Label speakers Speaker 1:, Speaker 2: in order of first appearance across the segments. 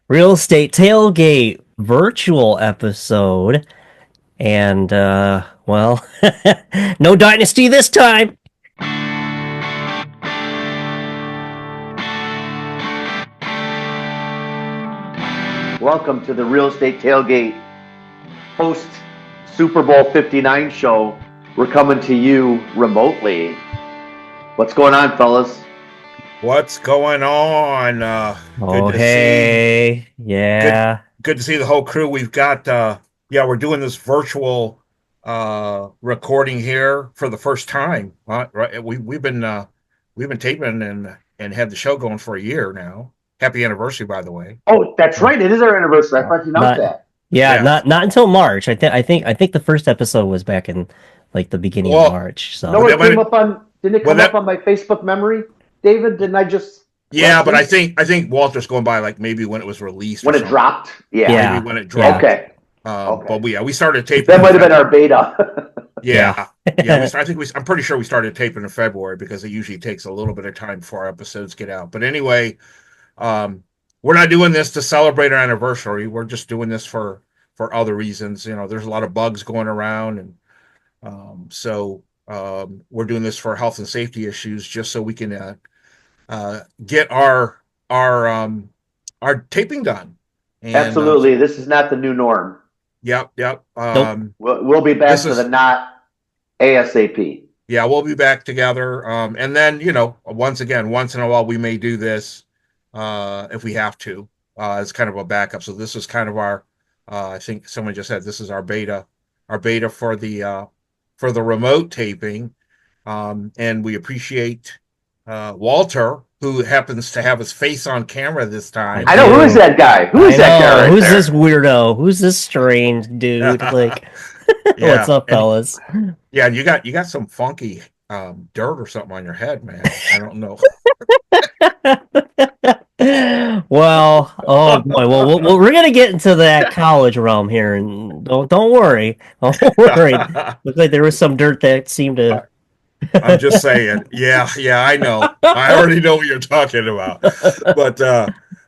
Speaker 1: Real Estate Tailgate virtual episode. And, well, no Dynasty this time.
Speaker 2: Welcome to the Real Estate Tailgate post Super Bowl 59 show. We're coming to you remotely. What's going on, fellas?
Speaker 3: What's going on?
Speaker 1: Oh, hey. Yeah.
Speaker 3: Good to see the whole crew. We've got we're doing this virtual recording here for the first time. Right? We've been taping and had the show going for a year now. Happy anniversary, by the way.
Speaker 2: Oh, that's right. It is our anniversary. I thought you announced that.
Speaker 1: Yeah, not until March. I think the first episode was back in like the beginning of March. So
Speaker 2: no, didn't it come up on my Facebook memory, David? Didn't I just?
Speaker 3: Yeah, but I think Walter's going by like maybe when it was released.
Speaker 2: When it dropped.
Speaker 3: Yeah. Maybe when it dropped.
Speaker 2: Okay.
Speaker 3: But we started taping.
Speaker 2: That might have been our beta.
Speaker 3: Yeah. I'm pretty sure we started taping in February because it usually takes a little bit of time before our episodes get out. But anyway, we're not doing this to celebrate our anniversary. We're just doing this for other reasons. You know, there's a lot of bugs going around, and so we're doing this for health and safety issues, just so we can get our taping done. And,
Speaker 2: absolutely, this is not the new norm.
Speaker 3: Yep.
Speaker 1: Nope.
Speaker 2: We'll be back to the not ASAP.
Speaker 3: Yeah, we'll be back together. And then, once in a while, we may do this if we have to, as kind of a backup. So this is kind of our, I think someone just said this is our beta for the remote taping. And we appreciate Walter, who happens to have his face on camera this time.
Speaker 2: I know. Who is that guy? Who is that guy?
Speaker 1: Who's this weirdo? Who's this strange dude? Like, what's up, fellas?
Speaker 3: Yeah, and you got some funky dirt or something on your head, man. I don't know.
Speaker 1: Well, oh boy. Well, we're gonna get into that college realm here, and don't worry. Don't worry. Looks like there was some dirt that seemed to.
Speaker 3: I'm just saying. Yeah, I know. I already know what you're talking about.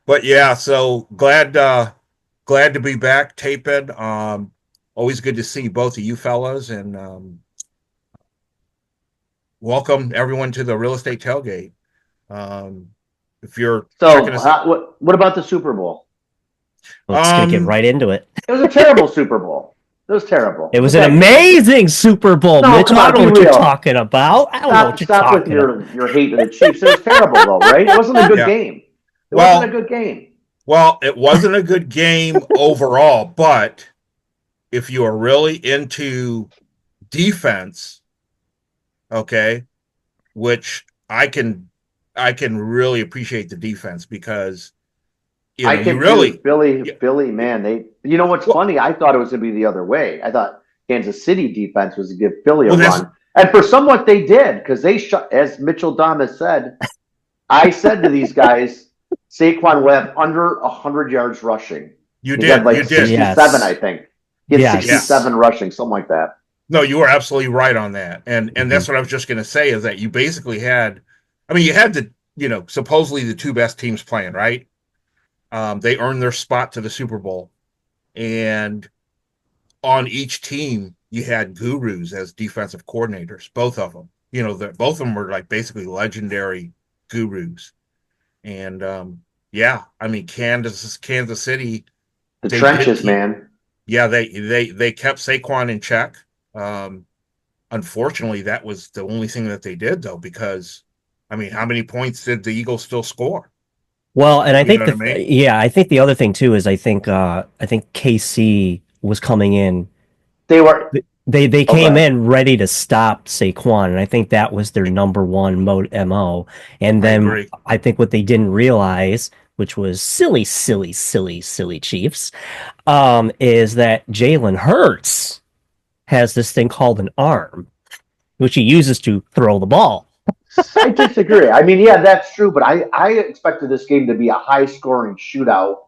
Speaker 3: But yeah. So glad to be back taping. Always good to see both of you fellas, and welcome everyone to the Real Estate Tailgate. If you're
Speaker 2: what about the Super Bowl?
Speaker 1: Let's get right into it.
Speaker 2: It was a terrible Super Bowl. It was terrible.
Speaker 1: It was an amazing Super Bowl, Mitch. I don't know what you're talking about. I don't know what you're talking about.
Speaker 2: Stop with your hate of the Chiefs. It was terrible, though, right? It wasn't a good game. It wasn't a good game.
Speaker 3: Well, it wasn't a good game overall, but if you are really into defense, okay, which I can really appreciate the defense because
Speaker 2: Philly, man, you know what's funny? I thought it was going to be the other way. I thought Kansas City defense was to give Philly a run. And for somewhat they did, because they shut, as Mitchell Thomas said, I said to these guys, Saquon will have under 100 yards rushing.
Speaker 3: You did.
Speaker 2: 67, yes. I think. He had 67 rushing, something like that.
Speaker 3: No, you were absolutely right on that. And that's what I was just going to say is that you basically had, you had the, supposedly the two best teams playing, right? They earned their spot to the Super Bowl. And on each team, you had gurus as defensive coordinators, both of them. Both of them were like basically legendary gurus. And Kansas City,
Speaker 2: the trenches, man.
Speaker 3: Yeah, they kept Saquon in check. Unfortunately, that was the only thing that they did, though, because how many points did the Eagles still score?
Speaker 1: Well, and I think I think the other thing too is I think KC was coming in. They came in ready to stop Saquon, and I think that was their number one MO. And then I think what they didn't realize, which was silly Chiefs, is that Jalen Hurts has this thing called an arm, which he uses to throw the ball.
Speaker 2: I disagree. That's true, but I expected this game to be a high-scoring shootout,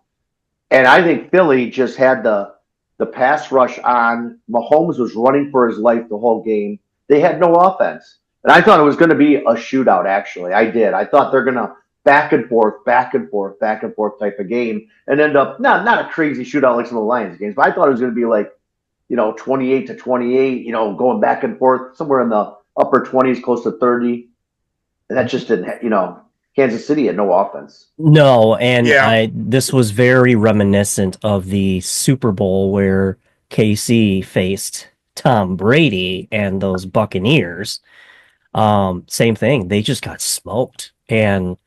Speaker 2: and I think Philly just had the pass rush on. Mahomes was running for his life the whole game. They had no offense, and I thought it was going to be a shootout, actually. I did. I thought they're going to back and forth, back and forth, back and forth type of game, and end up not a crazy shootout like some of the Lions games, but I thought it was going to be like 28-28, going back and forth somewhere in the upper 20s, close to 30, and that just didn't. Kansas City had no offense.
Speaker 1: No, and this was very reminiscent of the Super Bowl where KC faced Tom Brady and those Buccaneers. Same thing. They just got smoked. And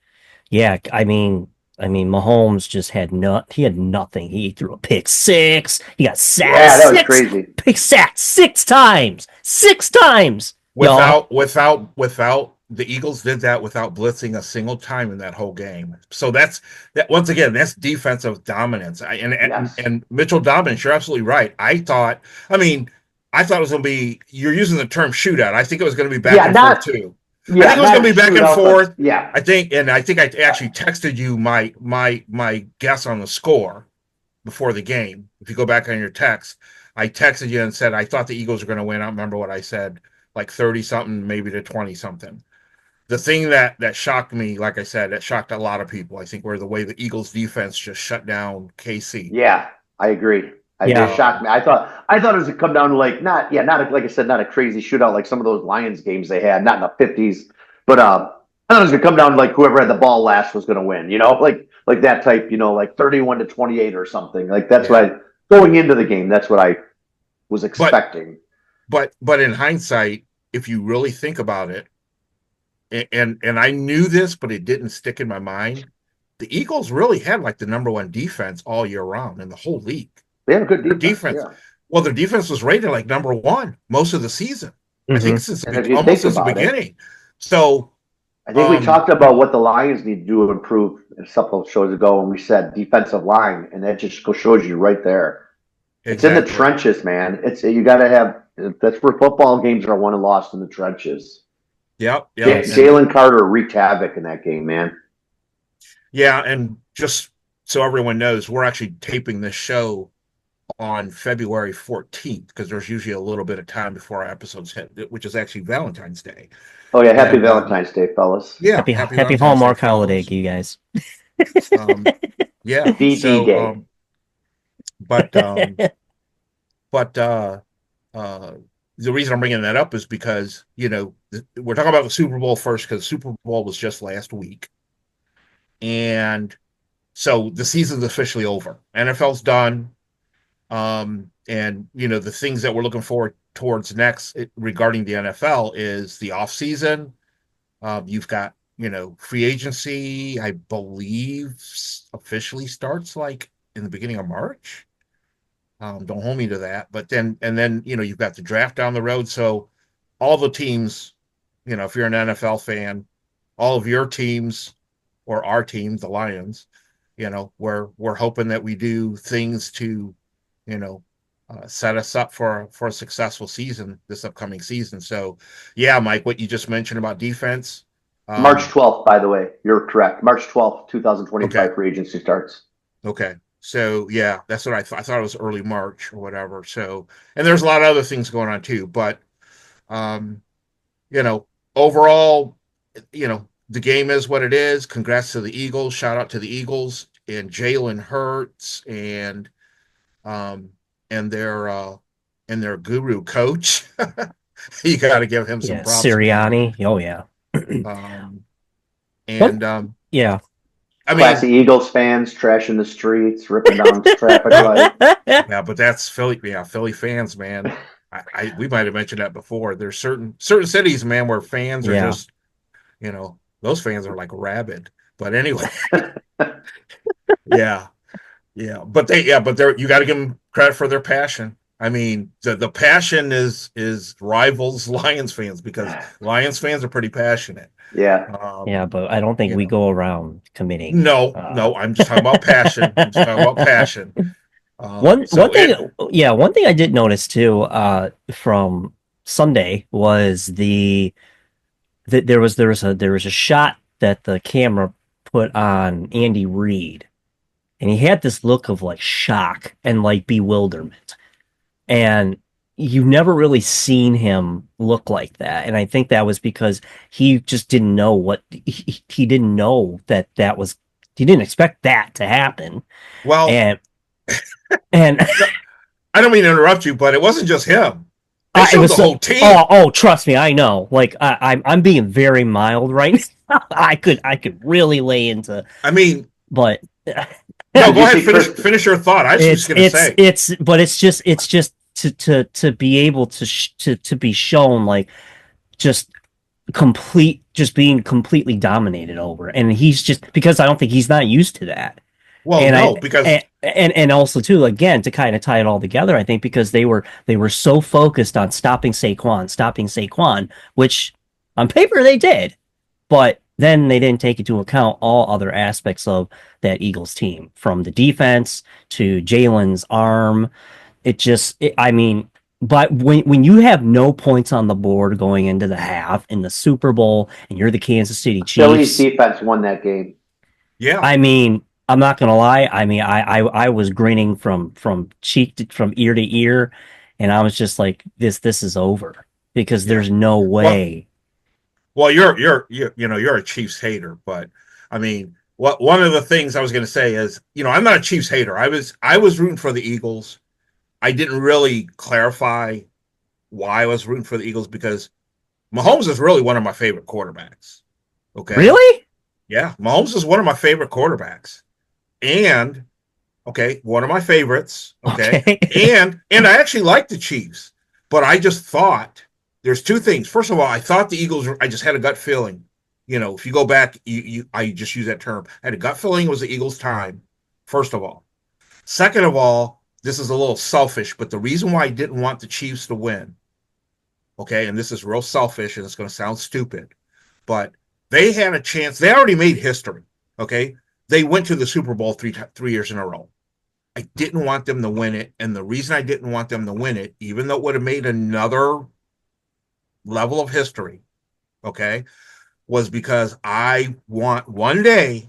Speaker 1: yeah, I mean, Mahomes just he had nothing. He threw a pick six. He got sacked.
Speaker 2: Yeah, that was crazy.
Speaker 1: Pick sacked 6 times. 6 times.
Speaker 3: Without the Eagles did that without blitzing a single time in that whole game. So that's once again, that's defensive dominance. And Mitchell dominance, you're absolutely right. I thought it was going to be, you're using the term shootout. I think it was going to be back and forth too.
Speaker 2: Yeah,
Speaker 3: I think it was going to be back and forth.
Speaker 2: Yeah.
Speaker 3: I think I actually texted you my guess on the score before the game. If you go back on your text, I texted you and said I thought the Eagles were going to win. I don't remember what I said, like 30-something, maybe to 20-something. The thing that shocked me, like I said, that shocked a lot of people, I think, were the way the Eagles defense just shut down KC.
Speaker 2: Yeah, I agree. It shocked me. I thought it was going to come down to like not like I said, not a crazy shootout like some of those Lions games they had, not in the 50s, but I thought it was going to come down to like whoever had the ball last was going to win, like that type, like 31-28 or something. Like that's what going into the game, that's what I was expecting.
Speaker 3: But in hindsight, if you really think about it, and I knew this, but it didn't stick in my mind, the Eagles really had like the number one defense all year round in the whole league.
Speaker 2: They have a good defense. Yeah.
Speaker 3: Well, their defense was rated like number one most of the season.
Speaker 1: Mm-hmm.
Speaker 3: I think since the beginning. So
Speaker 2: I think we talked about what the Lions need to do to improve a couple of shows ago, and we said defensive line, and that just shows you right there. Exactly. It's in the trenches, man. You got to have. That's where football games are won and lost, in the trenches.
Speaker 3: Yep.
Speaker 2: Jalen Carter wreaked havoc in that game, man.
Speaker 3: Yeah, and just so everyone knows, we're actually taping this show on February 14th because there's usually a little bit of time before our episodes hit, which is actually Valentine's Day.
Speaker 2: Oh yeah, happy Valentine's Day, fellas.
Speaker 1: Yeah, happy Hallmark holiday to you guys.
Speaker 3: Yeah.
Speaker 2: BD
Speaker 3: the reason I'm bringing that up is because, we're talking about the Super Bowl first because the Super Bowl was just last week. And so the season's officially over. NFL's done. And, the things that we're looking forward towards next regarding the NFL is the offseason. You've got, free agency, I believe, officially starts like in the beginning of March. Don't hold me to that. But then, you've got the draft down the road. So all the teams, if you're an NFL fan, all of your teams or our team, the Lions, we're hoping that we do things to, set us up for a successful season this upcoming season. So, yeah, Mike, what you just mentioned about defense.
Speaker 2: March 12th, by the way, you're correct. March 12th, 2025 free agency starts.
Speaker 3: Okay. So, yeah, that's what I thought. I thought it was early March or whatever. So, and there's a lot of other things going on too. But, overall, the game is what it is. Congrats to the Eagles. Shout out to the Eagles and Jalen Hurts and their guru coach. You got to give him some props.
Speaker 1: Sirianni. Oh yeah.
Speaker 3: Yeah.
Speaker 2: I mean, classy Eagles fans trashing the streets, ripping down traffic lights.
Speaker 3: Yeah, but that's Philly. Yeah, Philly fans, man. We might have mentioned that before. There's certain cities, man, where fans are just, those fans are like rabid. But anyway, yeah. But they're you got to give them credit for their passion. I mean, the passion is rivals Lions fans because Lions fans are pretty passionate.
Speaker 2: Yeah.
Speaker 1: But I don't think we go around committing.
Speaker 3: No, I'm just talking about passion.
Speaker 1: One thing I did notice too, from Sunday was that there was a shot that the camera put on Andy Reid, and he had this look of like shock and like bewilderment, and you've never really seen him look like that, and I think that was because he just didn't know he didn't know that was he didn't expect that to happen,
Speaker 3: Well,
Speaker 1: and and
Speaker 3: I don't mean to interrupt you, but it wasn't just him. They
Speaker 1: it
Speaker 3: showed
Speaker 1: was
Speaker 3: the
Speaker 1: so
Speaker 3: whole team.
Speaker 1: oh trust me, I know. Like I'm being very mild right now. I could really lay into,
Speaker 3: I mean,
Speaker 1: but
Speaker 3: no, go ahead, finish your thought. I was just going to say
Speaker 1: it's just to be able to be shown like just just being completely dominated over, and he's just because I don't think he's not used to that.
Speaker 3: Well,
Speaker 1: And
Speaker 3: no, because
Speaker 1: and also too, again, to kind of tie it all together, I think because they were so focused on stopping Saquon, which on paper they did, but then they didn't take into account all other aspects of that Eagles team, from the defense to Jalen's arm. I mean, but when you have no points on the board going into the half in the Super Bowl, and you're the Kansas City
Speaker 2: Philly's
Speaker 1: Chiefs,
Speaker 2: defense won that game.
Speaker 3: yeah,
Speaker 1: I mean, I'm not gonna lie. I mean, I was grinning from ear to ear, and I was just like, this is over because
Speaker 3: yeah.
Speaker 1: there's no
Speaker 3: Well,
Speaker 1: way.
Speaker 3: well, you're a Chiefs hater, but I mean, what one of the things I was going to say is, I'm not a Chiefs hater. I was rooting for the Eagles. I didn't really clarify why I was rooting for the Eagles because Mahomes is really one of my favorite quarterbacks. Okay,
Speaker 1: Really?
Speaker 3: yeah, Mahomes is one of my favorite quarterbacks, and okay, one of my favorites. Okay,
Speaker 1: Okay.
Speaker 3: and I actually like the Chiefs, but I just thought there's two things. First of all, I thought the Eagles. I just had a gut feeling. If you go back, I just use that term. I had a gut feeling it was the Eagles' time. First of all, second of all, this is a little selfish, but the reason why I didn't want the Chiefs to win, okay, and this is real selfish, and it's going to sound stupid, but they had a chance. They already made history. Okay, they went to the Super Bowl 3 years in a row. I didn't want them to win it. And the reason I didn't want them to win it, even though it would have made another level of history, okay, was because I want one day,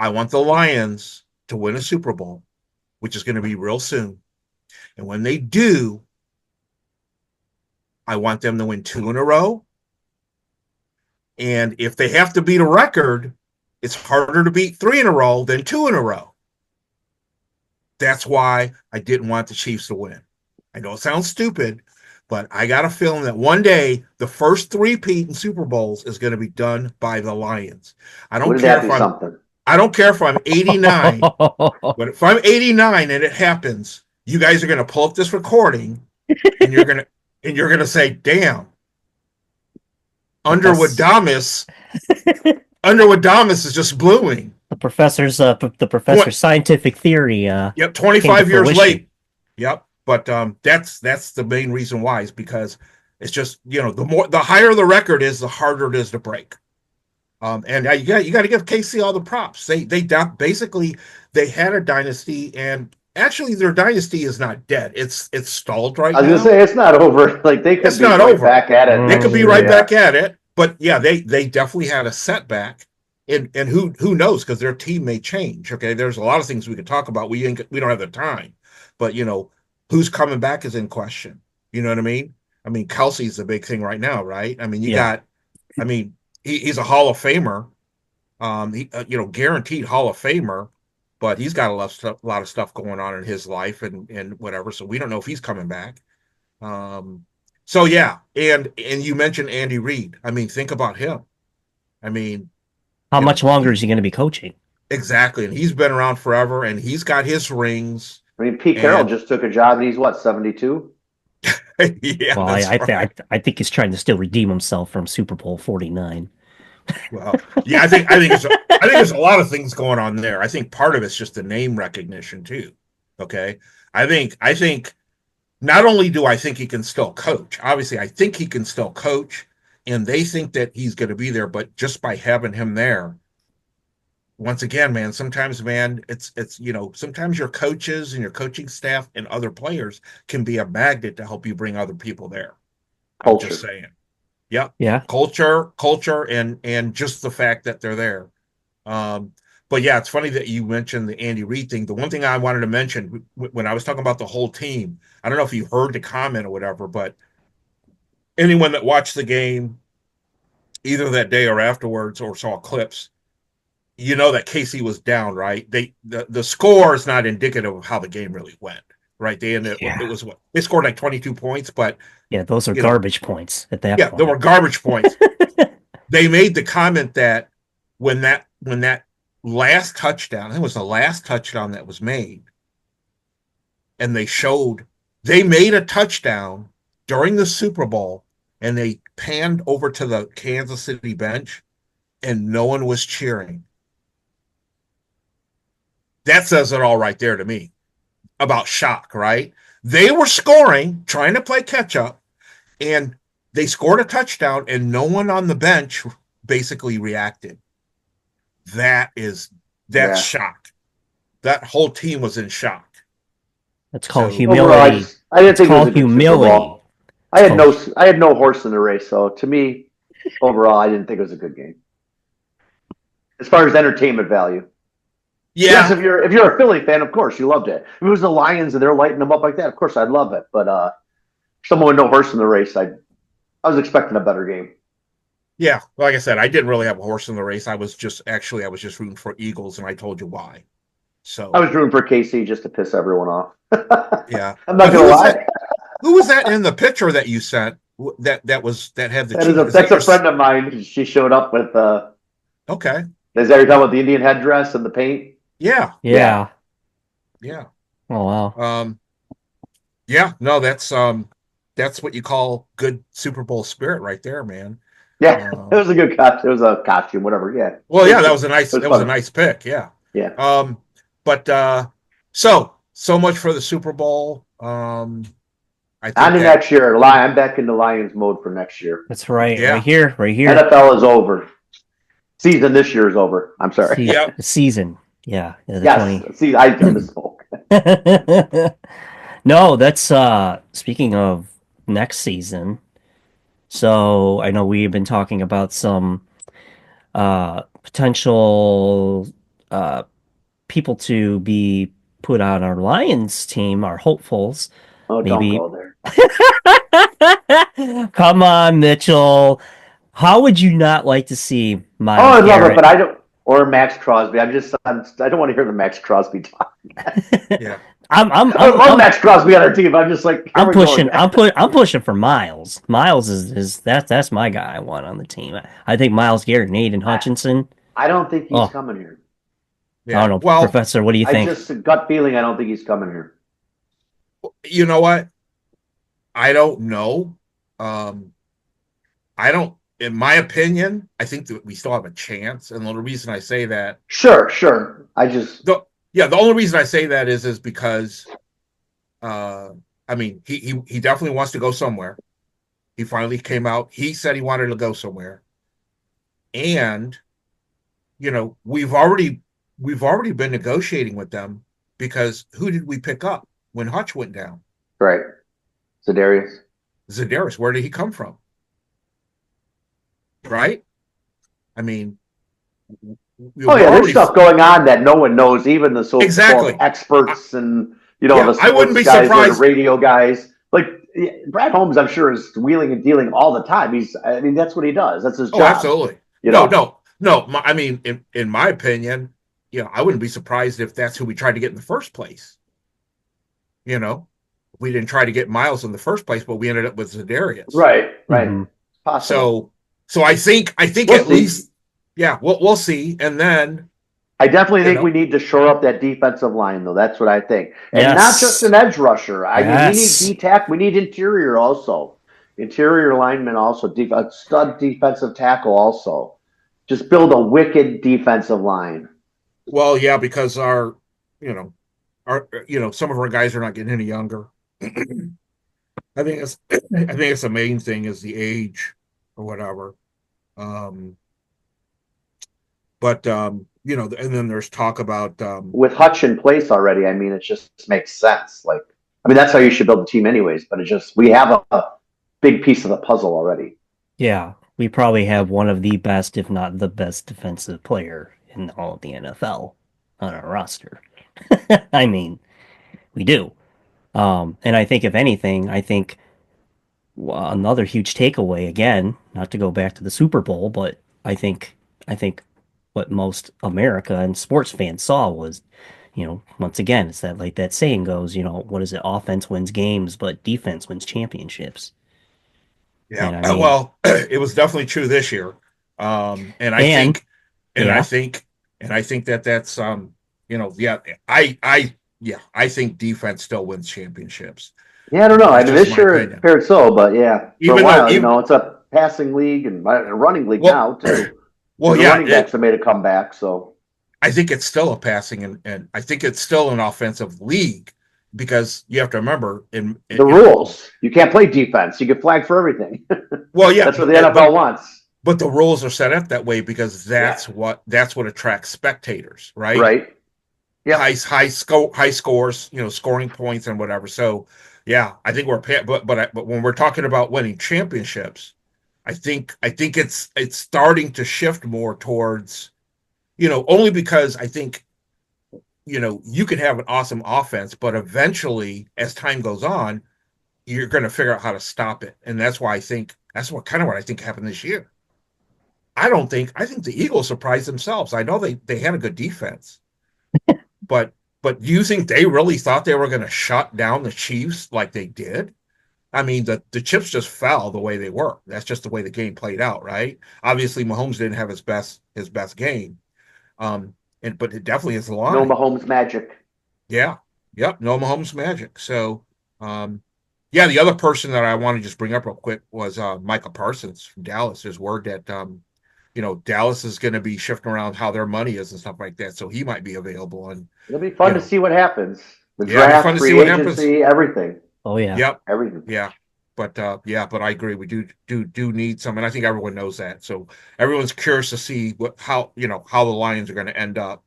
Speaker 3: I want the Lions to win a Super Bowl, which is going to be real soon. And when they do, I want them to win 2 in a row. And if they have to beat a record, it's harder to beat 3 in a row than 2 in a row. That's why I didn't want the Chiefs to win. I know it sounds stupid, but I got a feeling that one day the first three-peat in Super Bowls is going to be done by the Lions. I don't care if I'm 89, but if I'm 89 and it happens, you guys are going to pull up this recording and you're going to say, "Damn, Underwood Damas is just blooming."
Speaker 1: The professor's scientific theory.
Speaker 3: Yep, 25 years late. Yep, but that's the main reason why, is because it's just the higher the record is, the harder it is to break. And you got to give KC all the props. They basically they had a dynasty, and actually their dynasty is not dead. It's stalled right now.
Speaker 2: I was gonna say it's not over. Like they could be right back at it.
Speaker 3: They could be right back at it. But yeah, they definitely had a setback. And who knows, because their team may change. Okay, there's a lot of things we could talk about. We don't have the time, but who's coming back is in question. You know what I mean? I mean, Kelsey's the big thing right now, right? I mean, he's a Hall of Famer, guaranteed Hall of Famer, but he's got a lot of stuff going on in his life and whatever. So we don't know if he's coming back. So yeah, and you mentioned Andy Reid. I mean, think about him. I mean,
Speaker 1: how much longer is he going to be coaching?
Speaker 3: Exactly, and he's been around forever, and he's got his rings.
Speaker 2: I mean, Pete Carroll just took a job, and he's what, 72?
Speaker 3: Yeah,
Speaker 1: well, I think he's trying to still redeem himself from Super Bowl 49.
Speaker 3: Well, yeah, I think there's a lot of things going on there. I think part of it's just the name recognition too. Okay, I think not only do I think he can still coach. Obviously, I think he can still coach. And they think that he's going to be there, but just by having him there, once again, man, sometimes, man, it's sometimes your coaches and your coaching staff and other players can be a magnet to help you bring other people there.
Speaker 2: Culture.
Speaker 3: I'm just saying. Yep.
Speaker 1: Yeah.
Speaker 3: Culture, and just the fact that they're there. But yeah, it's funny that you mentioned the Andy Reid thing. The one thing I wanted to mention when I was talking about the whole team, I don't know if you heard the comment or whatever, but anyone that watched the game either that day or afterwards or saw clips, you know that KC was down, right? The score is not indicative of how the game really went, right? It was what they scored like 22 points, but
Speaker 1: yeah, those are garbage points at that point.
Speaker 3: Yeah, there were garbage points. They made the comment that when that last touchdown, I think it was the last touchdown that was made, and they made a touchdown during the Super Bowl, and they panned over to the Kansas City bench, and no one was cheering. That says it all right there to me about shock, right? They were scoring, trying to play catch up, and they scored a touchdown, and no one on the bench basically reacted. That's shock. That whole team was in shock.
Speaker 1: That's called humility.
Speaker 2: I didn't think it was a
Speaker 1: humility.
Speaker 2: I had no horse in the race, so to me, overall, I didn't think it was a good game. As far as entertainment value.
Speaker 3: Yeah.
Speaker 2: Yes, if you're a Philly fan, of course you loved it. If it was the Lions and they're lighting them up like that, of course I'd love it. But someone with no horse in the race, I was expecting a better game.
Speaker 3: Yeah, like I said, I didn't really have a horse in the race. I was just rooting for Eagles, and I told you why. So
Speaker 2: I was rooting for KC just to piss everyone off.
Speaker 3: Yeah,
Speaker 2: I'm not gonna lie.
Speaker 3: Who was that in the picture that you sent? That had the.
Speaker 2: That's a friend of mine. She showed up with.
Speaker 3: Okay.
Speaker 2: Is that you're talking about the Indian headdress and the paint?
Speaker 3: Yeah.
Speaker 1: Yeah. Oh wow.
Speaker 3: Yeah. No, that's what you call good Super Bowl spirit right there, man.
Speaker 2: Yeah, it was a good costume. It was a costume, whatever. Yeah.
Speaker 3: Well, yeah, that was a nice pick. Yeah.
Speaker 2: Yeah.
Speaker 3: But so much for the Super Bowl. I think
Speaker 2: next year. I'm back into Lions mode for next year.
Speaker 1: That's right.
Speaker 3: Yeah.
Speaker 1: Right here.
Speaker 2: NFL is over. Season this year is over. I'm sorry.
Speaker 1: Season. Yeah.
Speaker 2: Yes. See, I misspoke.
Speaker 1: No, that's speaking of next season. So I know we've been talking about some potential people to be put on our Lions team, our hopefuls.
Speaker 2: Oh,
Speaker 1: maybe.
Speaker 2: Don't go
Speaker 1: there. Come on, Mitchell. How would you not like to see Myles
Speaker 2: I love
Speaker 1: Garrett?
Speaker 2: it, but I don't. Or Max Crosby. I don't want to hear the Max Crosby talk.
Speaker 3: Yeah.
Speaker 1: I
Speaker 2: love Max Crosby on our team. I'm just like
Speaker 1: I'm pushing for Myles. Myles is that's my guy I want on the team. I think Myles Garrett and Aiden Hutchinson.
Speaker 2: I don't think he's coming here.
Speaker 3: Yeah.
Speaker 1: I don't know,
Speaker 3: well,
Speaker 1: Professor. What do you think?
Speaker 2: Just a gut feeling. I don't think he's coming here.
Speaker 3: You know what? I don't know. I don't. In my opinion, I think that we still have a chance, and the only reason I say that.
Speaker 2: Sure.
Speaker 3: The only reason I say that is because, I mean, he definitely wants to go somewhere. He finally came out. He said he wanted to go somewhere, and, you know, we've already been negotiating with them because who did we pick up when Hutch went down?
Speaker 2: Right,
Speaker 3: Za'Darius. Where did he come from? Right? I mean.
Speaker 2: There's stuff going on that no one knows, even the so-called experts and the
Speaker 3: I wouldn't be surprised.
Speaker 2: The radio guys. Like Brad Holmes, I'm sure is wheeling and dealing all the time. That's what he does. That's his job.
Speaker 3: Oh, absolutely. No. I mean, in my opinion, I wouldn't be surprised if that's who we tried to get in the first place. We didn't try to get Myles in the first place, but we ended up with Za'Darius.
Speaker 2: Right.
Speaker 3: Mm-hmm. So I think we'll least. Yeah, we'll see. And then
Speaker 2: I definitely think we need to shore up that defensive line, though. That's what I think. And not just an edge rusher. I mean, we need D-tack. We need interior also. Interior lineman also. A stud defensive tackle also. Just build a wicked defensive line.
Speaker 3: Well, yeah, because some of our guys are not getting any younger. I think it's the main thing is the age or whatever. But and then there's talk about
Speaker 2: with Hutch in place already. I mean, it just makes sense. That's how you should build a team, anyways. But we have a big piece of the puzzle already.
Speaker 1: Yeah, we probably have one of the best, if not the best, defensive player in all of the NFL on our roster. I mean, we do. And I think if anything, I think another huge takeaway again, not to go back to the Super Bowl, but I think what most America and sports fans saw was, once again, it's that like that saying goes, what is it? Offense wins games, but defense wins championships.
Speaker 3: Yeah.
Speaker 1: And I mean,
Speaker 3: Well, it was definitely true this year. And I
Speaker 1: and
Speaker 3: think, and I
Speaker 1: yeah,
Speaker 3: think, and I think that that's, yeah, I think defense still wins championships.
Speaker 2: Yeah, I don't know. I
Speaker 3: That's
Speaker 2: mean,
Speaker 3: just
Speaker 2: this
Speaker 3: my
Speaker 2: year it
Speaker 3: opinion.
Speaker 2: appeared so, but yeah, for a
Speaker 3: Even though,
Speaker 2: while, it's a passing league and a running league
Speaker 3: well,
Speaker 2: now too.
Speaker 3: well,
Speaker 2: The
Speaker 3: yeah,
Speaker 2: running backs have made a comeback, so
Speaker 3: I think it's still a passing and I think it's still an offensive league because you have to remember
Speaker 2: the rules. You can't play defense. You get flagged for everything.
Speaker 3: well, yeah,
Speaker 2: That's what the NFL wants.
Speaker 3: but the rules are set up that way because
Speaker 2: Yeah.
Speaker 3: that's what attracts spectators, right?
Speaker 2: Right. Yeah.
Speaker 3: High scores, scoring points and whatever. So, yeah, I think but when we're talking about winning championships, I think it's starting to shift more towards, only because I think, you can have an awesome offense, but eventually, as time goes on, you're going to figure out how to stop it, and that's why I think that's what I think happened this year. I think the Eagles surprised themselves. I know they had a good defense, but do you think they really thought they were going to shut down the Chiefs like they did? I mean, the chips just fell the way they were. That's just the way the game played out, right? Obviously, Mahomes didn't have his best game, but it definitely is the
Speaker 2: No
Speaker 3: line.
Speaker 2: Mahomes magic.
Speaker 3: Yeah, yep, no Mahomes magic. So, yeah, the other person that I want to just bring up real quick was Micah Parsons from Dallas. There's word that Dallas is going to be shifting around how their money is and stuff like that. So he might be available. And
Speaker 2: It'll be fun to see what happens. The
Speaker 3: yeah, it'll be fun
Speaker 2: draft,
Speaker 3: to see
Speaker 2: free
Speaker 3: what happens.
Speaker 2: agency, everything.
Speaker 1: oh yeah,
Speaker 3: Yep,
Speaker 2: Everything.
Speaker 3: yeah. But but I agree. We do need some, and I think everyone knows that. So everyone's curious to see how the Lions are going to end up,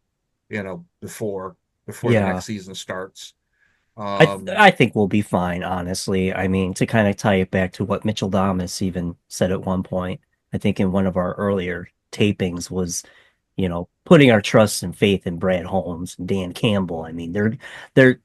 Speaker 3: before the
Speaker 1: yeah.
Speaker 3: next season starts.
Speaker 1: I think we'll be fine, honestly. I mean, to kind of tie it back to what Mitchell Thomas even said at one point, I think in one of our earlier tapings was, putting our trust and faith in Brad Holmes and Dan Campbell. I mean, they're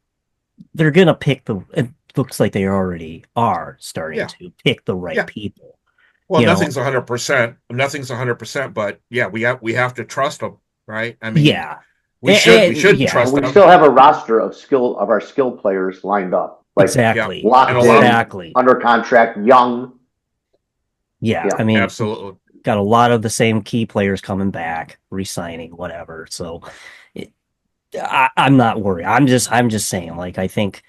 Speaker 1: gonna pick it looks like they already are starting
Speaker 3: Yeah,
Speaker 1: to pick the right
Speaker 3: yeah.
Speaker 1: people.
Speaker 3: Well,
Speaker 1: You know,
Speaker 3: nothing's 100%. Nothing's 100%, but yeah, we have to trust them, right? I mean,
Speaker 1: yeah.
Speaker 3: we should
Speaker 1: Yeah,
Speaker 3: trust
Speaker 2: And we
Speaker 3: them.
Speaker 2: still have a roster of our skill players lined up, like
Speaker 3: Yeah,
Speaker 1: exactly.
Speaker 3: and
Speaker 2: locked
Speaker 3: a lot
Speaker 2: in,
Speaker 1: Exactly.
Speaker 2: under contract, young.
Speaker 1: Yeah, I
Speaker 2: Yeah.
Speaker 1: mean,
Speaker 3: absolutely.
Speaker 1: got a lot of the same key players coming back, re-signing, whatever. So I'm not worried. I'm just saying, like, I think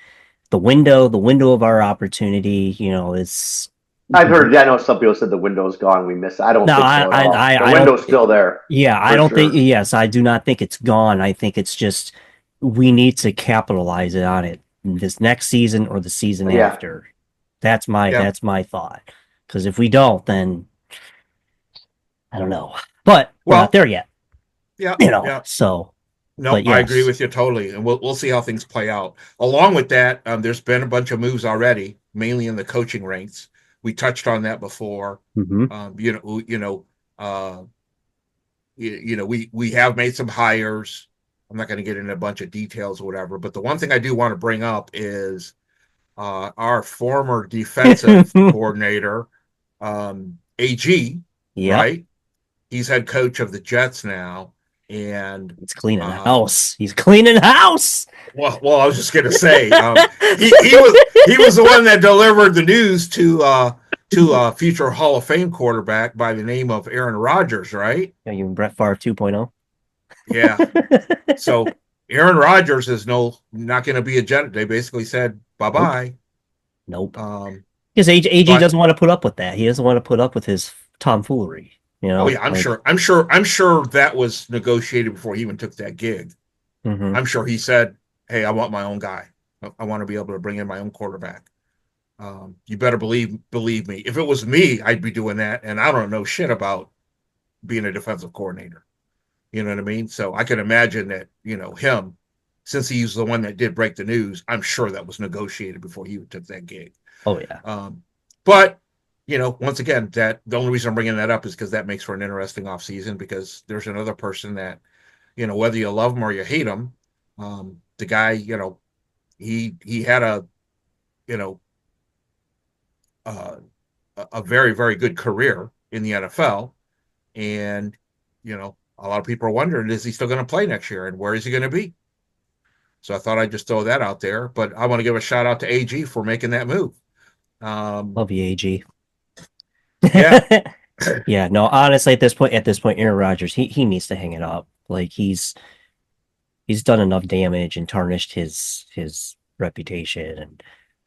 Speaker 1: the window of our opportunity, is
Speaker 2: I've heard. I know some people said the window's gone. We missed. I don't
Speaker 1: no,
Speaker 2: think so at all. The
Speaker 1: I don't.
Speaker 2: window's still there.
Speaker 1: Yeah, I
Speaker 2: For
Speaker 1: don't think.
Speaker 2: sure.
Speaker 1: Yes, I do not think it's gone. I think it's just we need to capitalize it on it this next season or the season
Speaker 2: Yeah.
Speaker 1: after. That's my
Speaker 3: Yeah,
Speaker 1: that's my thought. Because if we don't, then I don't know. But we're not
Speaker 3: well,
Speaker 1: there yet.
Speaker 3: yeah, yeah.
Speaker 1: So,
Speaker 3: No,
Speaker 1: but
Speaker 3: I agree
Speaker 1: yes.
Speaker 3: with you totally, and we'll see how things play out. Along with that, there's been a bunch of moves already, mainly in the coaching ranks. We touched on that before.
Speaker 1: Hmm.
Speaker 3: Uh, we have made some hires. I'm not going to get into a bunch of details or whatever, but the one thing I do want to bring up is our former defensive coordinator, AG,
Speaker 1: Yep.
Speaker 3: right? He's head coach of the Jets now, and
Speaker 1: He's cleaning house. He's cleaning house.
Speaker 3: I was just gonna say, he was the one that delivered the news to future Hall of Fame quarterback by the name of Aaron Rodgers, right?
Speaker 1: Yeah, you Brett Favre 2.0.
Speaker 3: Yeah. So Aaron Rodgers is not going to be a Jet. They basically said bye bye.
Speaker 1: Nope. Because AG doesn't want to put up with that. He doesn't want to put up with his tomfoolery.
Speaker 3: Oh yeah, I'm sure that was negotiated before he even took that gig.
Speaker 1: Mm-hmm.
Speaker 3: I'm sure he said, "Hey, I want my own guy. I want to be able to bring in my own quarterback." You better believe me. If it was me, I'd be doing that, and I don't know shit about being a defensive coordinator. You know what I mean? So I can imagine that him, since he's the one that did break the news, I'm sure that was negotiated before he took that gig.
Speaker 1: Oh yeah.
Speaker 3: But once again, that the only reason I'm bringing that up is because that makes for an interesting offseason because there's another person that whether you love him or you hate him, the guy, he had a very, very good career in the NFL. And, a lot of people are wondering, is he still going to play next year and where is he going to be? So I thought I'd just throw that out there. But I want to give a shout out to AG for making that move.
Speaker 1: Love you, AG.
Speaker 3: Yeah.
Speaker 1: Yeah, no, honestly, at this point, Aaron Rodgers, he needs to hang it up. Like he's done enough damage and tarnished his reputation. And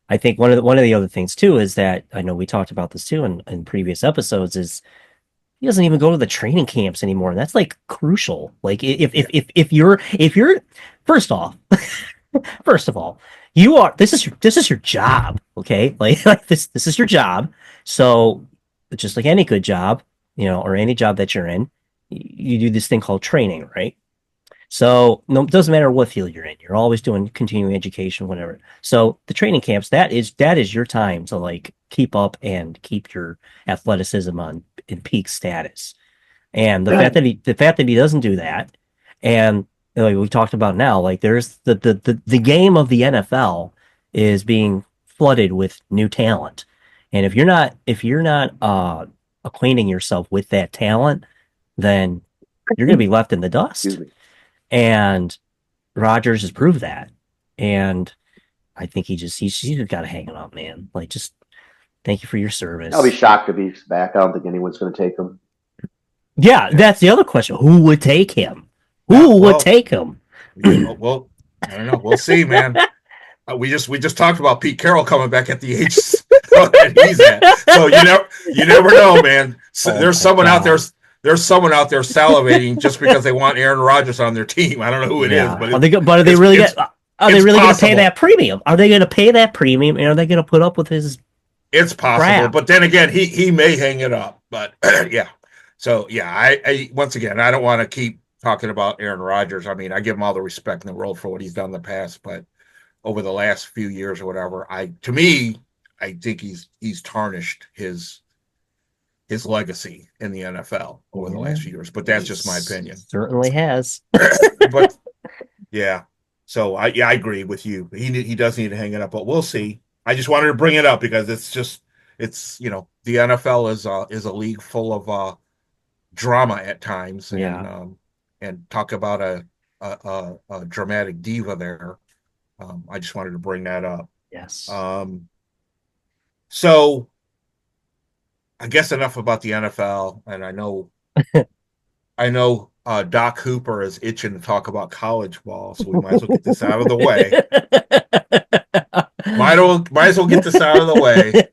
Speaker 1: I think one of the other things too is that I know we talked about this too in previous episodes is he doesn't even go to the training camps anymore. And that's like crucial. Like if you're first of all, this is your job, okay? Like this is your job. So just like any good job, or any job that you're in, you do this thing called training, right? So no, it doesn't matter what field you're in. You're always doing continuing education, whatever. So the training camps, that is your time to like keep up and keep your athleticism in peak status. And the fact that he doesn't do that, and like we talked about now, like there's the game of the NFL is being flooded with new talent. And if you're not acquainting yourself with that talent, then you're going to be left in the dust. And Rodgers has proved that. And I think he's got to hang it up, man. Like, just thank you for your service.
Speaker 2: I'll be shocked if he's back. I don't think anyone's going to take him.
Speaker 1: Yeah, that's the other question. Who would take him? Who would take him?
Speaker 3: Well, I don't know. We'll see, man. We just talked about Pete Carroll coming back at the age that he's at. So you never know, man. So there's someone out there salivating just because they want Aaron Rodgers on their team. I don't know who it is, but
Speaker 1: are they really going to pay that premium? Are they going to pay that premium, and are they going to put up with his?
Speaker 3: It's possible,
Speaker 1: crap?
Speaker 3: But then again, he may hang it up. But yeah, so yeah, I once again, I don't want to keep talking about Aaron Rodgers. I mean, I give him all the respect in the world for what he's done in the past, but over the last few years or whatever, I think he's tarnished his legacy in the NFL over the last few years. But that's just my opinion.
Speaker 1: Certainly has.
Speaker 3: But yeah, so I agree with you. He does need to hang it up, but we'll see. I just wanted to bring it up because it's the NFL is a league full of drama at times, and talk about a dramatic diva there. I just wanted to bring that up.
Speaker 1: Yes.
Speaker 3: So I guess enough about the NFL, and I know Doc Hooper is itching to talk about college ball, so we might as well get this out of the way. Might as well get this out of the way.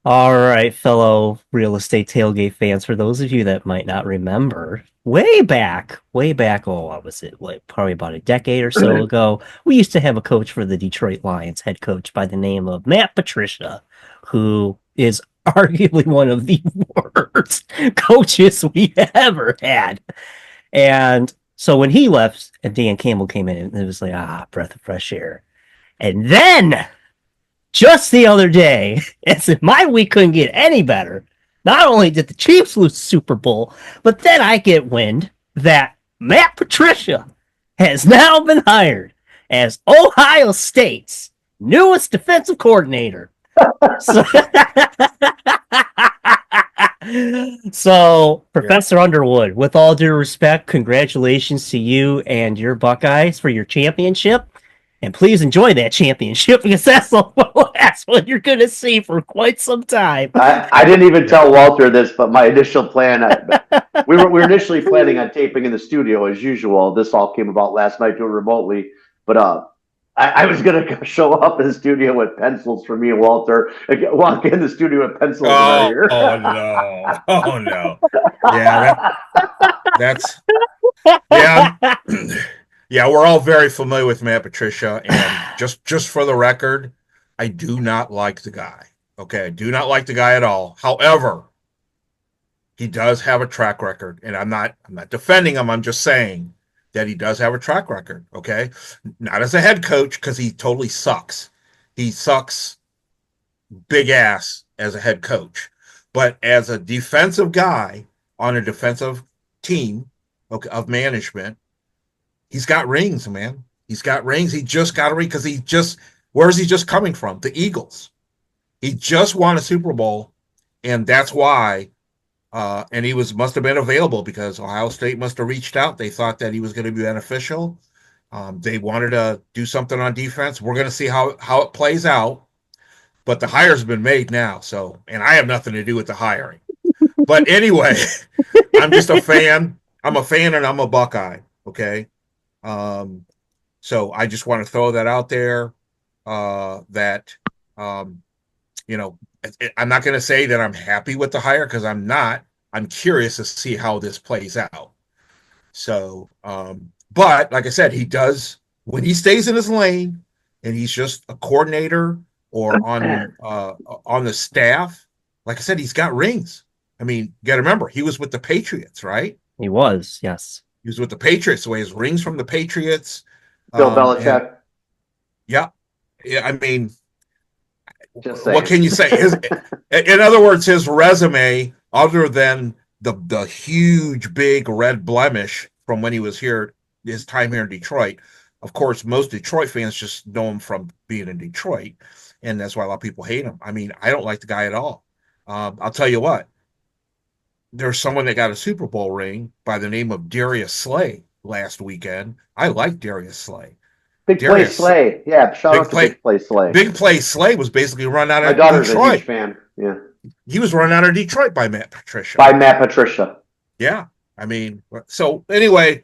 Speaker 1: All right, fellow real estate tailgate fans, for those of you that might not remember, way back, what was it? Like probably about a decade or so ago, we used to have a coach for the Detroit Lions, head coach by the name of Matt Patricia, who is arguably one of the worst coaches we ever had. And so when he left and Dan Campbell came in, it was like, breath of fresh air. And then just the other day, as if my week couldn't get any better, not only did the Chiefs lose the Super Bowl, but then I get wind that Matt Patricia has now been hired as Ohio State's newest defensive coordinator. So, Professor Underwood, with all due respect, congratulations to you and your Buckeyes for your championship. And please enjoy that championship because that's the last one you're going to see for quite some time.
Speaker 2: I didn't even tell Walter this, but my initial plan, we were initially planning on taping in the studio as usual. This all came about last night doing remotely. But I was going to show up in the studio with pencils for me and Walter. Walk in the studio with pencils in our ear.
Speaker 3: Oh, no. Yeah, that's... Yeah. Yeah, we're all very familiar with Matt Patricia, and just for the record, I do not like the guy. Okay, I do not like the guy at all. However, he does have a track record, and I'm not defending him. I'm just saying that he does have a track record. Okay, not as a head coach because he totally sucks. He sucks big ass as a head coach, but as a defensive guy on a defensive team of management. he's got rings, man. He's got rings. He just got a ring because where's he just coming from? The Eagles. He just won a Super Bowl, and that's why. And he must have been available because Ohio State must have reached out. They thought that he was going to be beneficial. They wanted to do something on defense. We're going to see how it plays out. But the hire's been made now. So, and I have nothing to do with the hiring. But anyway, I'm just a fan. I'm a fan and I'm a Buckeye. Okay. So I just want to throw that out there. That I'm not going to say that I'm happy with the hire because I'm not. I'm curious to see how this plays out. So, but like I said, he does when he stays in his lane and he's just a coordinator or on the staff. Like I said, he's got rings. I mean, you got to remember he was with the Patriots, right?
Speaker 1: He was, yes.
Speaker 3: He was with the Patriots, so he has rings from the Patriots.
Speaker 2: Bill Belichick.
Speaker 3: Yeah. I mean,
Speaker 2: what
Speaker 3: can you say? In other words, his resume, other than the huge, big red blemish from when he was here, his time here in Detroit. Of course, most Detroit fans just know him from being in Detroit, and that's why a lot of people hate him. I mean, I don't like the guy at all. I'll tell you what. There's someone that got a Super Bowl ring by the name of Darius Slay last weekend. I like Darius Slay.
Speaker 2: Big Play Slay. Yeah, shout out to Big Play Slay.
Speaker 3: Big Play Slay was basically run out of Detroit.
Speaker 2: My daughter's a huge fan. Yeah.
Speaker 3: He was run out of Detroit by Matt Patricia.
Speaker 2: Yeah.
Speaker 3: I mean, so anyway,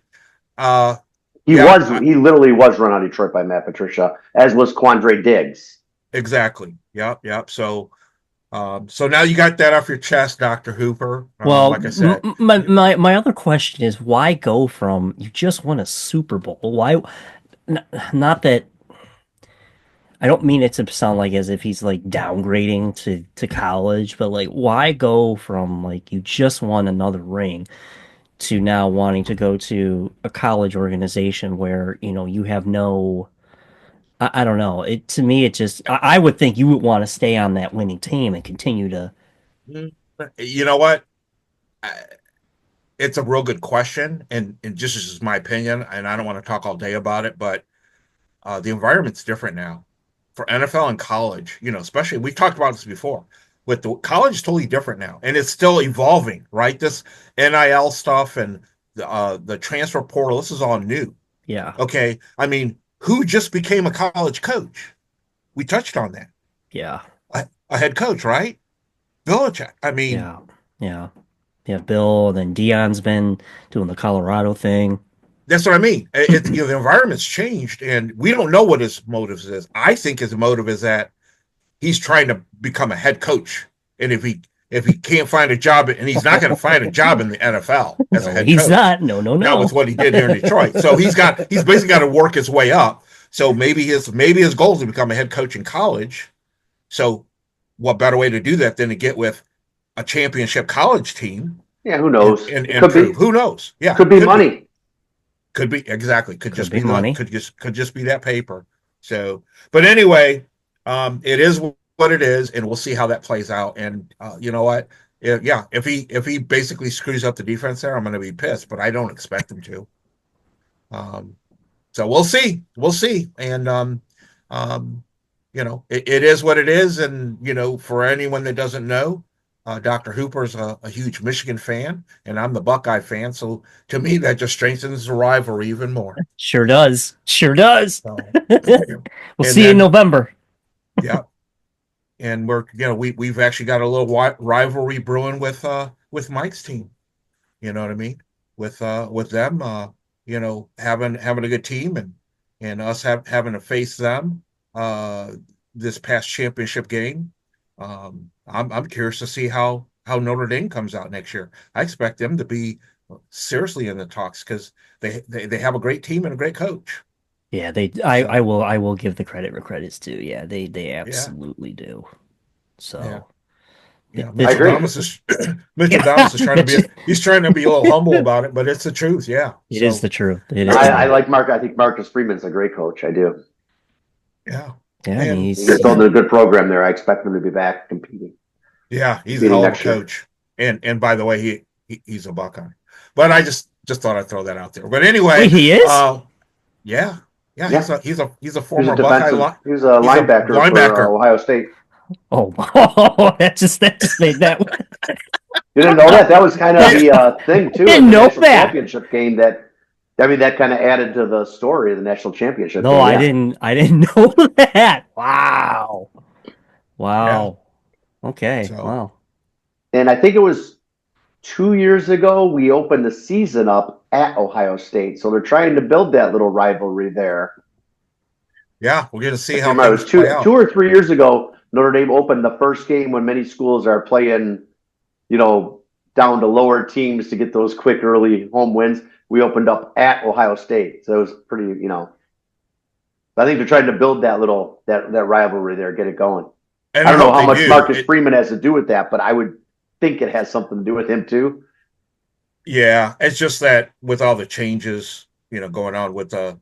Speaker 2: he literally was run out of Detroit by Matt Patricia, as was Quandre Diggs.
Speaker 3: Exactly. Yep. So now you got that off your chest, Dr. Hooper.
Speaker 1: Well,
Speaker 3: like I said,
Speaker 1: my other question is why go from you just won a Super Bowl? Why? Not that I don't mean it to sound like as if he's like downgrading to college, but like why go from like you just won another ring to now wanting to go to a college organization where you have no. I don't know. To me, it just I would think you would want to stay on that winning team and continue to.
Speaker 3: You know what? It's a real good question, and just as my opinion, and I don't want to talk all day about it, but the environment's different now for NFL and college. Especially we've talked about this before. With the college is totally different now, and it's still evolving. Right, this NIL stuff and the transfer portal. This is all new.
Speaker 1: Yeah.
Speaker 3: Okay. I mean, who just became a college coach? We touched on that.
Speaker 1: Yeah.
Speaker 3: A head coach, right? Belichick. I mean,
Speaker 1: yeah. Bill. Then Dion's been doing the Colorado thing.
Speaker 3: That's what I mean. The environment's changed, and we don't know what his motives is. I think his motive is that he's trying to become a head coach, and if he can't find a job, and he's not going to find a job in the NFL as a head coach.
Speaker 1: He's not. No.
Speaker 3: Not with what he did here in Detroit. So he's basically got to work his way up. So maybe his goal is to become a head coach in college. So what better way to do that than to get with a championship college team?
Speaker 2: Yeah, who knows?
Speaker 3: And who knows? Yeah,
Speaker 2: could be money.
Speaker 3: Could be exactly. Could just be
Speaker 1: money.
Speaker 3: Could just be that paper. So, but anyway, it is what it is, and we'll see how that plays out. And you know what? If he basically screws up the defense there, I'm going to be pissed. But I don't expect him to. So we'll see. And it is what it is. And for anyone that doesn't know, Dr. Hooper's a huge Michigan fan, and I'm the Buckeye fan. So to me, that just strengthens the rivalry even more.
Speaker 1: Sure does. So, we'll see you in November.
Speaker 3: Yeah. And we've actually got a little rivalry brewing with Mike's team. You know what I mean? With them, having a good team and us having to face them this past championship game. I'm curious to see how Notre Dame comes out next year. I expect them to be seriously in the talks because they have a great team and a great coach.
Speaker 1: Yeah, I will give the credit where credit's due. Yeah, they absolutely do. So
Speaker 3: yeah. Mitchell Thomas is trying to be a little humble about it, but it's the truth. Yeah,
Speaker 1: it is the truth.
Speaker 2: I like Mark. I think Marcus Freeman's a great coach. I do.
Speaker 3: Yeah.
Speaker 1: Yeah,
Speaker 2: he's building a good program there. I expect him to be back competing.
Speaker 3: Yeah, he's a hell of a coach. And by the way, he's a Buckeye. But I just thought I'd throw that out there. But anyway,
Speaker 1: wait, he is.
Speaker 3: Yeah. Yeah,
Speaker 2: Yeah.
Speaker 3: he's a
Speaker 2: He was a
Speaker 3: former Buckeye
Speaker 2: defensive. He was a
Speaker 3: he's a
Speaker 2: linebacker for
Speaker 3: linebacker.
Speaker 2: Ohio State.
Speaker 1: Oh, that just made that.
Speaker 2: You didn't know that? That was kind of the thing too in
Speaker 1: Didn't
Speaker 2: the
Speaker 1: know
Speaker 2: national
Speaker 1: that.
Speaker 2: championship game. That kind of added to the story of the national championship
Speaker 1: No,
Speaker 2: game.
Speaker 1: I
Speaker 2: Yeah.
Speaker 1: didn't. I didn't know that. Wow.
Speaker 3: Yeah.
Speaker 1: Wow. Okay.
Speaker 3: So
Speaker 1: Wow.
Speaker 2: And I think it was 2 years ago we opened the season up at Ohio State, so they're trying to build that little rivalry there.
Speaker 3: yeah, we're gonna see
Speaker 2: If you
Speaker 3: how
Speaker 2: remember, it
Speaker 3: things
Speaker 2: was
Speaker 3: play
Speaker 2: two
Speaker 3: out.
Speaker 2: or 3 years ago. Notre Dame opened the first game when many schools are playing, you know, down to lower teams to get those quick early home wins. We opened up at Ohio State, so it was pretty. I think they're trying to build that rivalry there, get it going.
Speaker 3: And
Speaker 2: I
Speaker 3: I
Speaker 2: don't know
Speaker 3: hope
Speaker 2: how
Speaker 3: they
Speaker 2: much
Speaker 3: do.
Speaker 2: Marcus Freeman has to do with that, but I would think it has something to do with him too.
Speaker 3: Yeah, it's just that with all the changes, going on with the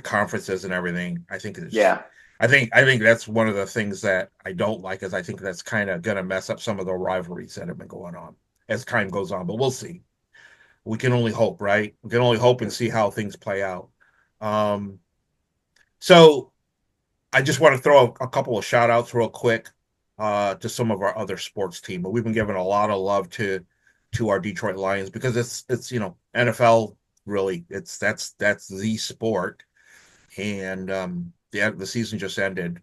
Speaker 3: conferences and everything,
Speaker 2: Yeah.
Speaker 3: I think that's one of the things that I don't like is I think that's kind of going to mess up some of the rivalries that have been going on as time goes on, but we'll see. We can only hope, right? We can only hope and see how things play out. Um, so I just want to throw a couple of shout outs real quick to some of our other sports team, but we've been giving a lot of love to our Detroit Lions because it's NFL really that's the sport, and the season just ended,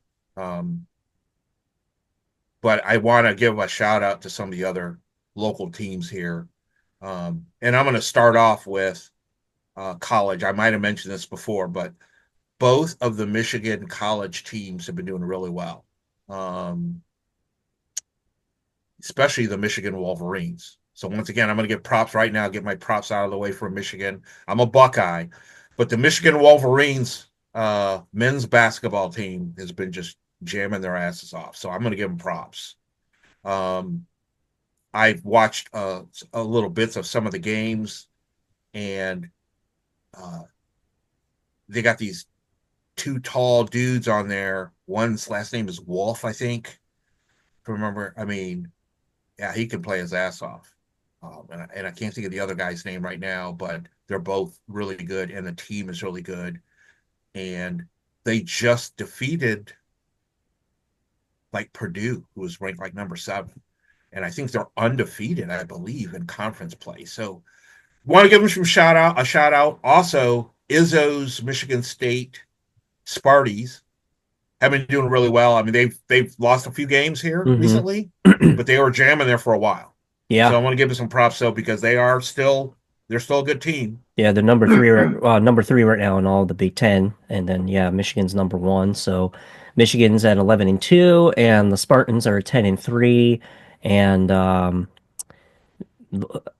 Speaker 3: but I want to give a shout out to some of the other local teams here, and I'm going to start off with college. I might have mentioned this before, but both of the Michigan college teams have been doing really well, especially the Michigan Wolverines. So once again, I'm going to give props right now, get my props out of the way for Michigan. I'm a Buckeye, but the Michigan Wolverines men's basketball team has been just jamming their asses off. So I'm going to give them props. I've watched a little bits of some of the games, and they got these two tall dudes on there. One's last name is Wolf, I think. If I remember, I mean, yeah, he can play his ass off. And I can't think of the other guy's name right now, but they're both really good, and the team is really good. And they just defeated like Purdue, who was ranked like number 7, and I think they're undefeated, I believe, in conference play. So, want to give them a shout out. Also, Izzo's Michigan State Sparties have been doing really well. I mean, they've lost a few games here recently, but they were jamming there for a while.
Speaker 1: Yeah.
Speaker 3: So I want to give them some props though because they're still a good team.
Speaker 1: Yeah, they're number 3 right now in all the Big Ten, and then Michigan's number 1. So Michigan's at 11-2, and the Spartans are 10-3, and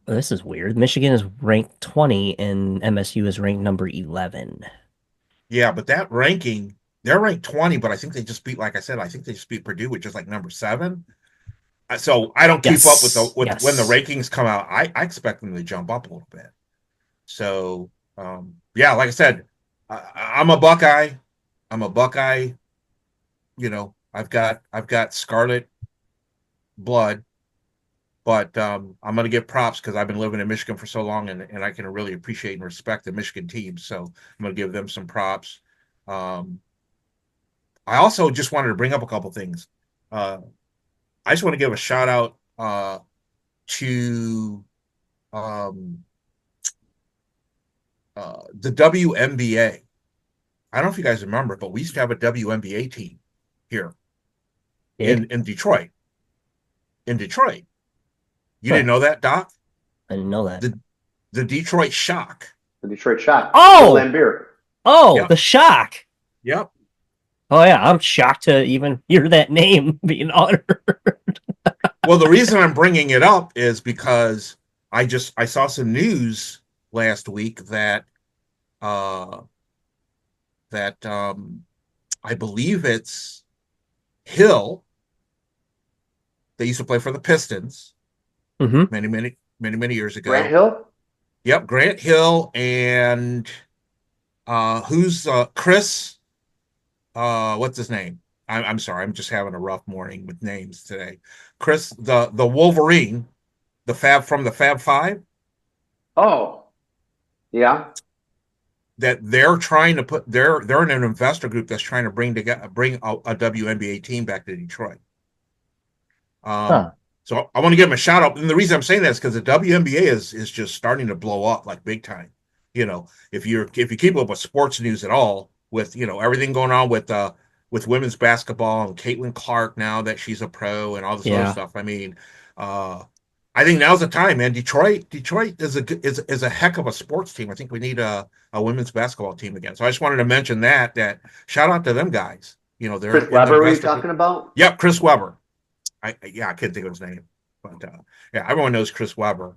Speaker 1: this is weird. Michigan is ranked 20, and MSU is ranked number 11.
Speaker 3: Yeah, but that ranking, they're ranked 20, but I think they just beat, like I said, I think they just beat Purdue, which is like number 7. So I don't keep up with when the rankings come out. I expect them to jump up a little bit. So yeah, like I said, I'm a Buckeye. I'm a Buckeye. I've got scarlet blood, but I'm going to give props because I've been living in Michigan for so long, and I can really appreciate and respect the Michigan team. So I'm going to give them some props. I also just wanted to bring up a couple things. I just want to give a shout out to the WNBA. I don't know if you guys remember, but we used to have a WNBA team here in Detroit. In Detroit. You didn't know that, Doc?
Speaker 1: I didn't know that.
Speaker 3: The Detroit Shock.
Speaker 2: The Detroit Shock.
Speaker 1: Oh!
Speaker 2: Lambeer.
Speaker 1: Oh,
Speaker 3: Yep.
Speaker 1: the Shock.
Speaker 3: Yep.
Speaker 1: Oh, yeah, I'm shocked to even hear that name being uttered.
Speaker 3: Well, the reason I'm bringing it up is because I saw some news last week that I believe it's Hill. They used to play for the Pistons many years ago.
Speaker 2: Grant Hill?
Speaker 3: Yep, Grant Hill and who's Chris? What's his name? I'm sorry, I'm just having a rough morning with names today. Chris, the Wolverine, from the Fab Five.
Speaker 2: Oh, yeah.
Speaker 3: that they're trying to put they're in an investor group that's trying to bring a WNBA team back to Detroit. So I want to give them a shout out, and the reason I'm saying that is because the WNBA is just starting to blow up like big time. You know, if you keep up with sports news at all, with everything going on with women's basketball and Caitlin Clark now that she's a pro and all this other stuff. I mean, I think now's the time, man. Detroit is a heck of a sports team. I think we need a women's basketball team again. So I just wanted to mention that shout out to them guys. They're
Speaker 2: Chris Webber. Were you talking about?
Speaker 3: Yep, Chris Webber. I couldn't think of his name, but everyone knows Chris Webber.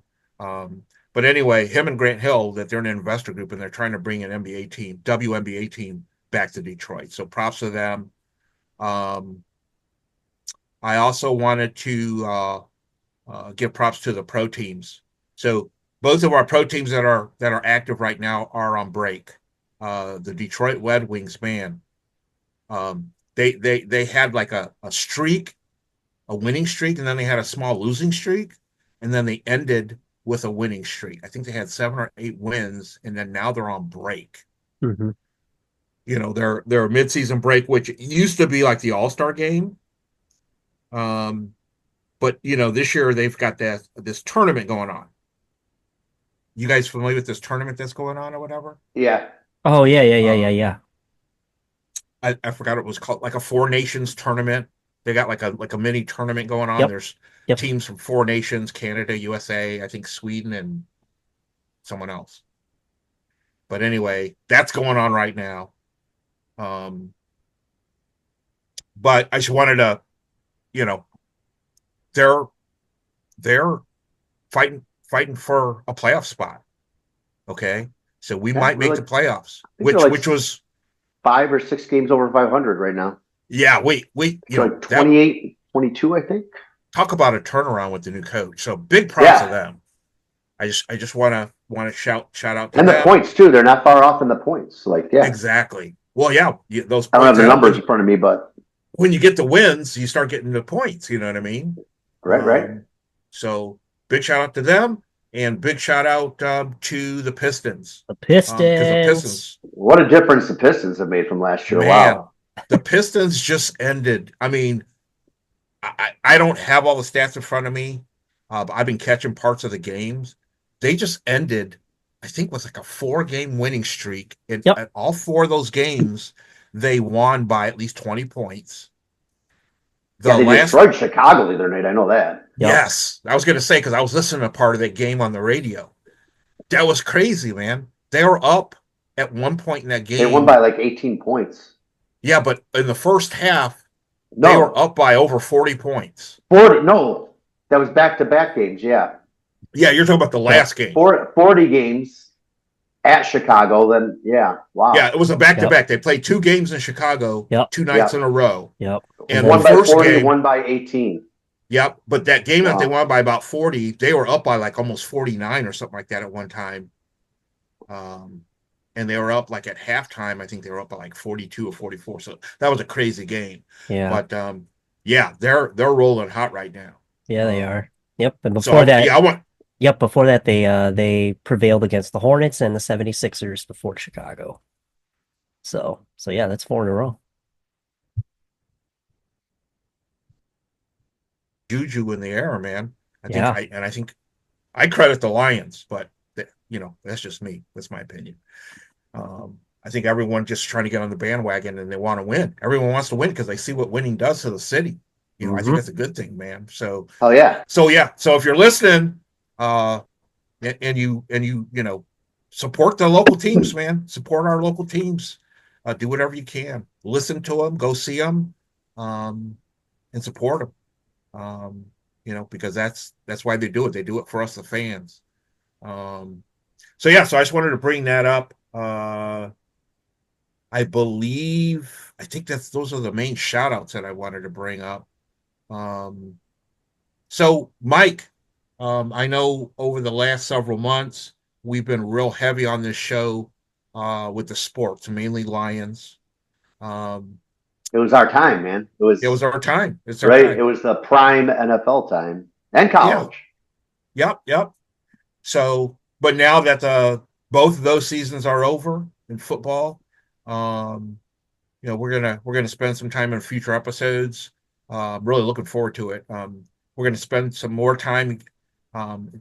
Speaker 3: But anyway, him and Grant Hill, that they're in an investor group and they're trying to bring an WNBA team back to Detroit. So props to them. I also wanted to give props to the pro teams. So both of our pro teams that are active right now are on break. The Detroit Red Wings, man, they had like a streak, a winning streak, and then they had a small losing streak, and then they ended with a winning streak. I think they had 7 or 8 wins, and then now they're on break.
Speaker 1: Mm-hmm.
Speaker 3: Their midseason break, which used to be like the All-Star game. But this year they've got this tournament going on. You guys familiar with this tournament that's going on or whatever?
Speaker 2: Yeah.
Speaker 1: Oh yeah.
Speaker 3: I forgot what it was called, like a 4 nations tournament. They got like a mini tournament going on.
Speaker 1: Yep.
Speaker 3: There's teams from 4 nations: Canada, USA, I think Sweden, and someone else. But anyway, that's going on right now. But I just wanted to, they're fighting for a playoff spot. Okay, so we might make the playoffs, which was
Speaker 2: 5 or 6 games over 500 right now.
Speaker 3: Yeah, we
Speaker 2: like 28, 22, I think.
Speaker 3: Talk about a turnaround with the new coach. So big props to them. I just want to shout out to them.
Speaker 2: And the points too. They're not far off in the points.
Speaker 3: Exactly. Well, those.
Speaker 2: I don't have the numbers in front of me, but
Speaker 3: when you get the wins, you start getting the points. You know what I mean?
Speaker 2: Right.
Speaker 3: So big shout out to them, and big shout out to the Pistons.
Speaker 1: The Pistons.
Speaker 2: What a difference the Pistons have made from last year.
Speaker 3: Man,
Speaker 2: wow.
Speaker 3: The Pistons just ended. I mean, I don't have all the stats in front of me. But I've been catching parts of the games. They just ended, I think, with like a 4-game winning streak. And at all 4 of those games, they won by at least 20 points.
Speaker 2: They destroyed Chicago the other night. I know that.
Speaker 3: Yes. I was going to say, because I was listening to part of that game on the radio. That was crazy, man. They were up at one point in that game.
Speaker 2: They won by like 18 points.
Speaker 3: Yeah, but in the first half, they were up by over 40 points.
Speaker 2: 40? No. That was back-to-back games, yeah.
Speaker 3: Yeah, you're talking about the last game.
Speaker 2: 40 games at Chicago, then, wow.
Speaker 3: Yeah, it was a back-to-back. They played 2 games in Chicago, 2 nights in a row.
Speaker 1: Yep.
Speaker 3: And
Speaker 2: one
Speaker 3: the
Speaker 2: by
Speaker 3: first
Speaker 2: 40,
Speaker 3: game,
Speaker 2: one by 18.
Speaker 3: Yep, but that game that they won by about 40, they were up by like almost 49 or something like that at one time. And they were up like at halftime, I think they were up by like 42 or 44. So that was a crazy game.
Speaker 1: Yeah.
Speaker 3: But they're rolling hot right now.
Speaker 1: Yeah, they are. Yep. And before before that they prevailed against the Hornets and the 76ers before Chicago. So yeah, that's 4 in a row.
Speaker 3: Juju in the air, man. I think I credit the Lions, but that's just me. That's my opinion. I think everyone just trying to get on the bandwagon and they want to win. Everyone wants to win because they see what winning does to the city. I think that's a good thing, man. So
Speaker 2: So
Speaker 3: if you're listening, and you support the local teams, man. Support our local teams. Do whatever you can. Listen to them. Go see them, and support them. Because that's why they do it. They do it for us, the fans. So I just wanted to bring that up. I think those are the main shout outs that I wanted to bring up. So Mike, I know over the last several months, we've been real heavy on this show, with the sports, mainly Lions.
Speaker 2: It was our time, man. It was
Speaker 3: our time. It's our
Speaker 2: right.
Speaker 3: time.
Speaker 2: It was the prime NFL time and college.
Speaker 3: Yep. So, but now that both of those seasons are over, in football. We're gonna spend some time in future episodes. Really looking forward to it. We're gonna spend some more time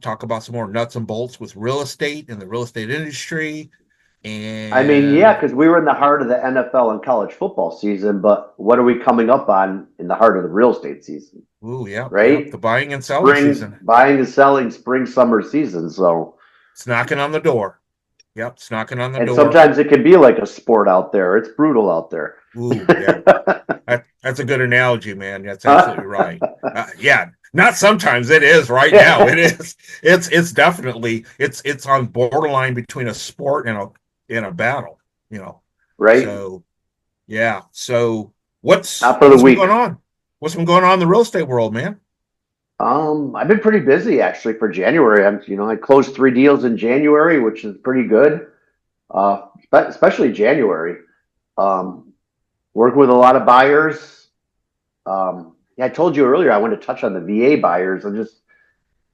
Speaker 3: talk about some more nuts and bolts with real estate and the real estate industry. And
Speaker 2: yeah, because we were in the heart of the NFL and college football season, but what are we coming up on in the heart of the real estate season?
Speaker 3: Ooh, yeah,
Speaker 2: right?
Speaker 3: The buying and selling season.
Speaker 2: Buying and selling spring, summer season. So
Speaker 3: it's knocking on the door. Yep, it's knocking on the door.
Speaker 2: And sometimes it can be like a sport out there. It's brutal out there.
Speaker 3: Ooh, yeah. That's a good analogy, man. That's absolutely right. Yeah, not sometimes. It is right now. It is. It's definitely it's on borderline between a sport and a battle.
Speaker 2: Right.
Speaker 3: So, yeah. So what's
Speaker 2: going
Speaker 3: on? What's been going on in the real estate world, man?
Speaker 2: I've been pretty busy actually for January. I closed 3 deals in January, which is pretty good. Especially January. Working with a lot of buyers. I told you earlier I want to touch on the VA buyers. I'm just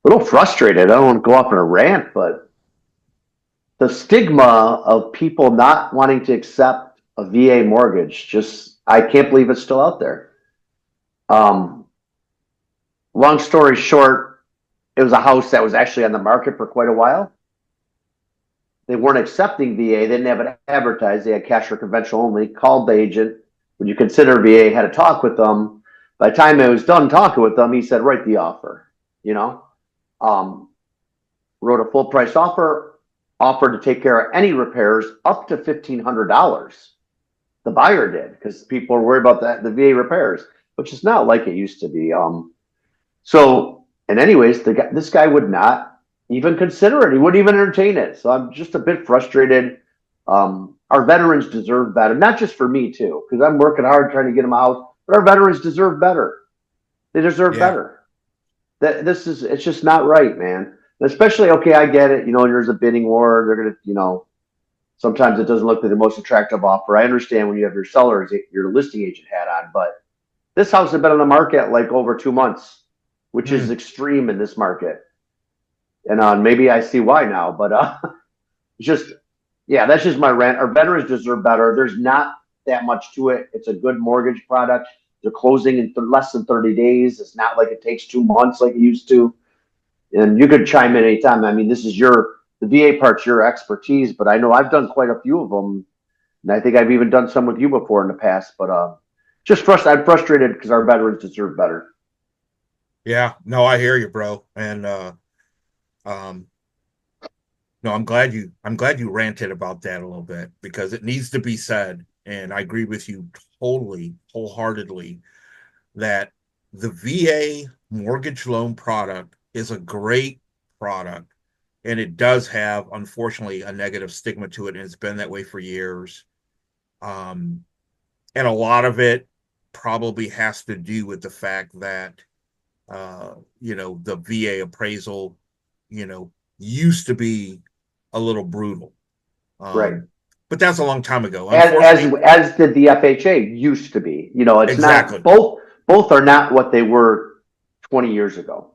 Speaker 2: a little frustrated. I don't want to go off on a rant, but the stigma of people not wanting to accept a VA mortgage, I can't believe it's still out there. Long story short, it was a house that was actually on the market for quite a while. They weren't accepting VA. They didn't have it advertised. They had cash or conventional only. Called the agent. Would you consider VA? Had a talk with them. By the time I was done talking with them, he said, write the offer. Wrote a full price offer, offered to take care of any repairs up to $1,500. The buyer did, because people are worried about the VA repairs, which is not like it used to be. And anyways, this guy would not even consider it. He wouldn't even entertain it. So I'm just a bit frustrated. Our veterans deserve better, not just for me too, because I'm working hard trying to get them out, but our veterans deserve better. They deserve better. It's just not right, man. And especially, okay, I get it. There's a bidding war. They're going to, sometimes it doesn't look like the most attractive offer. I understand when you have your sellers, your listing agent hat on, but this house has been on the market like over 2 months, which is extreme in this market. And maybe I see why now, but that's just my rant. Our veterans deserve better. There's not that much to it. It's a good mortgage product. They're closing in less than 30 days. It's not like it takes 2 months like it used to. And you could chime in anytime. This is the VA part's your expertise, but I know I've done quite a few of them. And I think I've even done some with you before in the past, but I'm frustrated because our veterans deserve better.
Speaker 3: Yeah, no, I hear you, bro. And no, I'm glad you ranted about that a little bit, because it needs to be said. And I agree with you totally, wholeheartedly, that the VA mortgage loan product is a great product. And it does have, unfortunately, a negative stigma to it. And it's been that way for years. And a lot of it probably has to do with the fact that, the VA appraisal, used to be a little brutal.
Speaker 2: Right.
Speaker 3: But that's a long time ago.
Speaker 2: As did the FHA used to be. It's
Speaker 3: exactly.
Speaker 2: Not both are not what they were 20 years ago.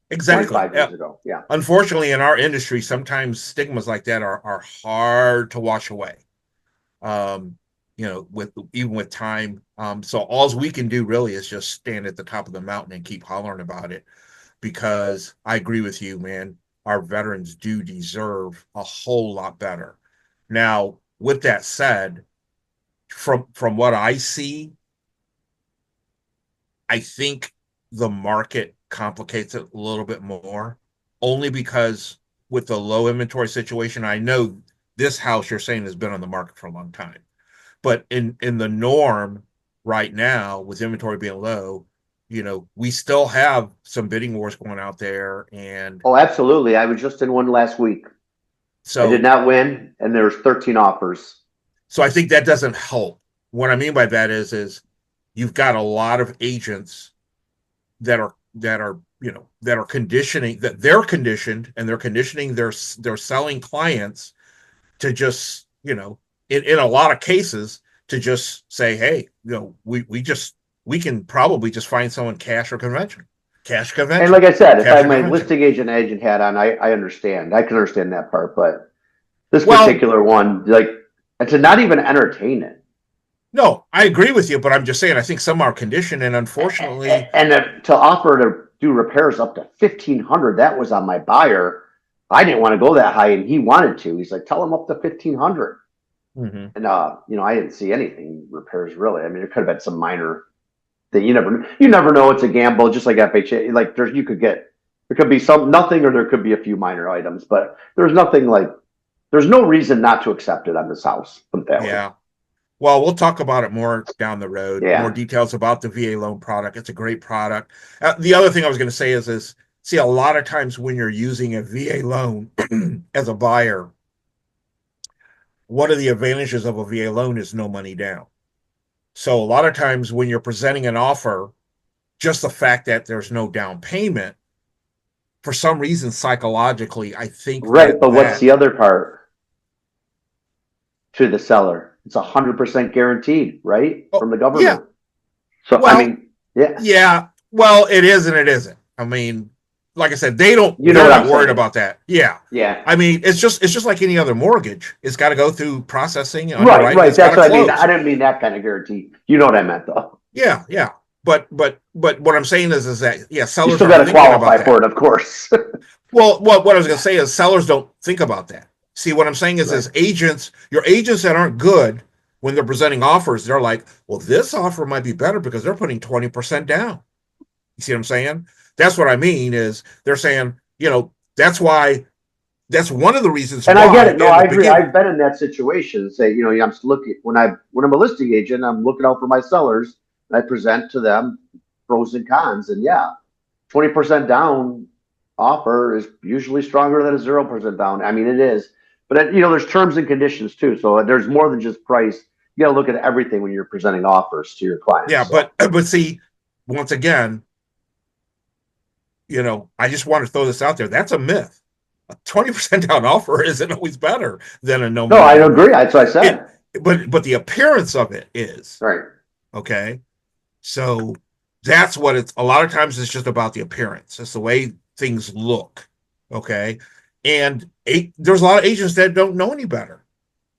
Speaker 3: Exactly.
Speaker 2: 25 years ago. Yeah.
Speaker 3: Unfortunately, in our industry, sometimes stigmas like that are hard to wash away. With time. So all we can do really is just stand at the top of the mountain and keep hollering about it, because I agree with you, man. Our veterans do deserve a whole lot better. Now, with that said, from what I see, I think the market complicates it a little bit more, only because with the low inventory situation, I know this house you're saying has been on the market for a long time. But in the norm right now, with inventory being low, we still have some bidding wars going out there. And
Speaker 2: absolutely. I was just in one last week. So I did not win, and there's 13 offers.
Speaker 3: So I think that doesn't help. What I mean by that is you've got a lot of agents that are conditioning, that they're conditioned, and they're conditioning their selling clients to just, in a lot of cases, to just say, hey, we can probably just find someone cash convention.
Speaker 2: And like I said, if I have my listing agent hat on, I understand. I can understand that part. But this particular one, like And to not even entertain it.
Speaker 3: No, I agree with you, but I'm just saying I think some are conditioned, and unfortunately,
Speaker 2: and to offer to do repairs up to $1,500, that was on my buyer. I didn't want to go that high, and he wanted to. He's like, tell him up to $1,500.
Speaker 3: mm-hmm.
Speaker 2: And I didn't see anything repairs really. I mean, there could have been some minor thing. You never know. It's a gamble, just like FHA. Like there could be nothing, or there could be a few minor items, but there's nothing like. There's no reason not to accept it on this house. Put it that way.
Speaker 3: Well, we'll talk about it more down the road.
Speaker 2: Yeah.
Speaker 3: More details about the VA loan product. It's a great product. The other thing I was going to say is see, a lot of times when you're using a VA loan as a buyer, one of the advantages of a VA loan is no money down. So a lot of times when you're presenting an offer, just the fact that there's no down payment, for some reason psychologically, I think
Speaker 2: right. But what's the other part? To the seller. It's 100% guaranteed, right? From the government.
Speaker 3: Yeah.
Speaker 2: So, well, I mean, yeah.
Speaker 3: Yeah. Well, it is and it isn't. I mean, like I said, they're not worried about that. Yeah.
Speaker 2: Yeah.
Speaker 3: I mean, it's just like any other mortgage. It's got to go through processing.
Speaker 2: Right. That's what I mean. I didn't mean that kind of guarantee. You know what I meant, though.
Speaker 3: Yeah. Yeah. But what I'm saying is that sellers
Speaker 2: you still got to qualify for it, of course.
Speaker 3: Well, what I was going to say is sellers don't think about that. See, what I'm saying is, as agents, your agents that aren't good when they're presenting offers, they're like, well, this offer might be better because they're putting 20% down. You see what I'm saying? That's what I mean is they're saying, that's one of the reasons.
Speaker 2: And I get it. No, I agree. I've been in that situation. Say, I'm looking when I'm a listing agent, I'm looking out for my sellers, and I present to them pros and cons. And 20% down offer is usually stronger than a 0% down. I mean, it is. But there's terms and conditions too, so there's more than just price. You got to look at everything when you're presenting offers to your clients.
Speaker 3: Yeah, so. but see, once again, I just want to throw this out there. That's a myth. A 20% down offer isn't always better than a no.
Speaker 2: No, I agree. That's what I said.
Speaker 3: But the appearance of it is
Speaker 2: right.
Speaker 3: Okay, so that's what it's. A lot of times it's just about the appearance. It's the way things look. Okay. And there's a lot of agents that don't know any better,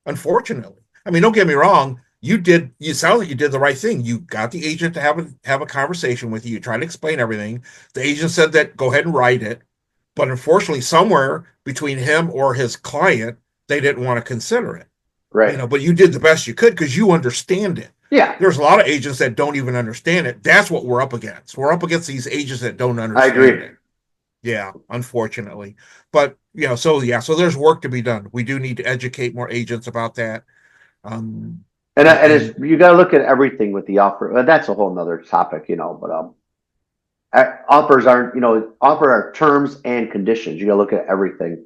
Speaker 3: unfortunately. I mean, don't get me wrong. You sound like you did the right thing. You got the agent to have a conversation with you. You tried to explain everything. The agent said that go ahead and write it. But unfortunately, somewhere between him or his client, they didn't want to consider it.
Speaker 2: Right.
Speaker 3: But you did the best you could because you understand it.
Speaker 2: Yeah.
Speaker 3: There's a lot of agents that don't even understand it. That's what we're up against. We're up against these agents that don't understand it. Yeah, unfortunately. But, so there's work to be done. We do need to educate more agents about that.
Speaker 2: And you got to look at everything with the offer. That's a whole nother topic, but offers aren't, offer are terms and conditions. You got to look at everything.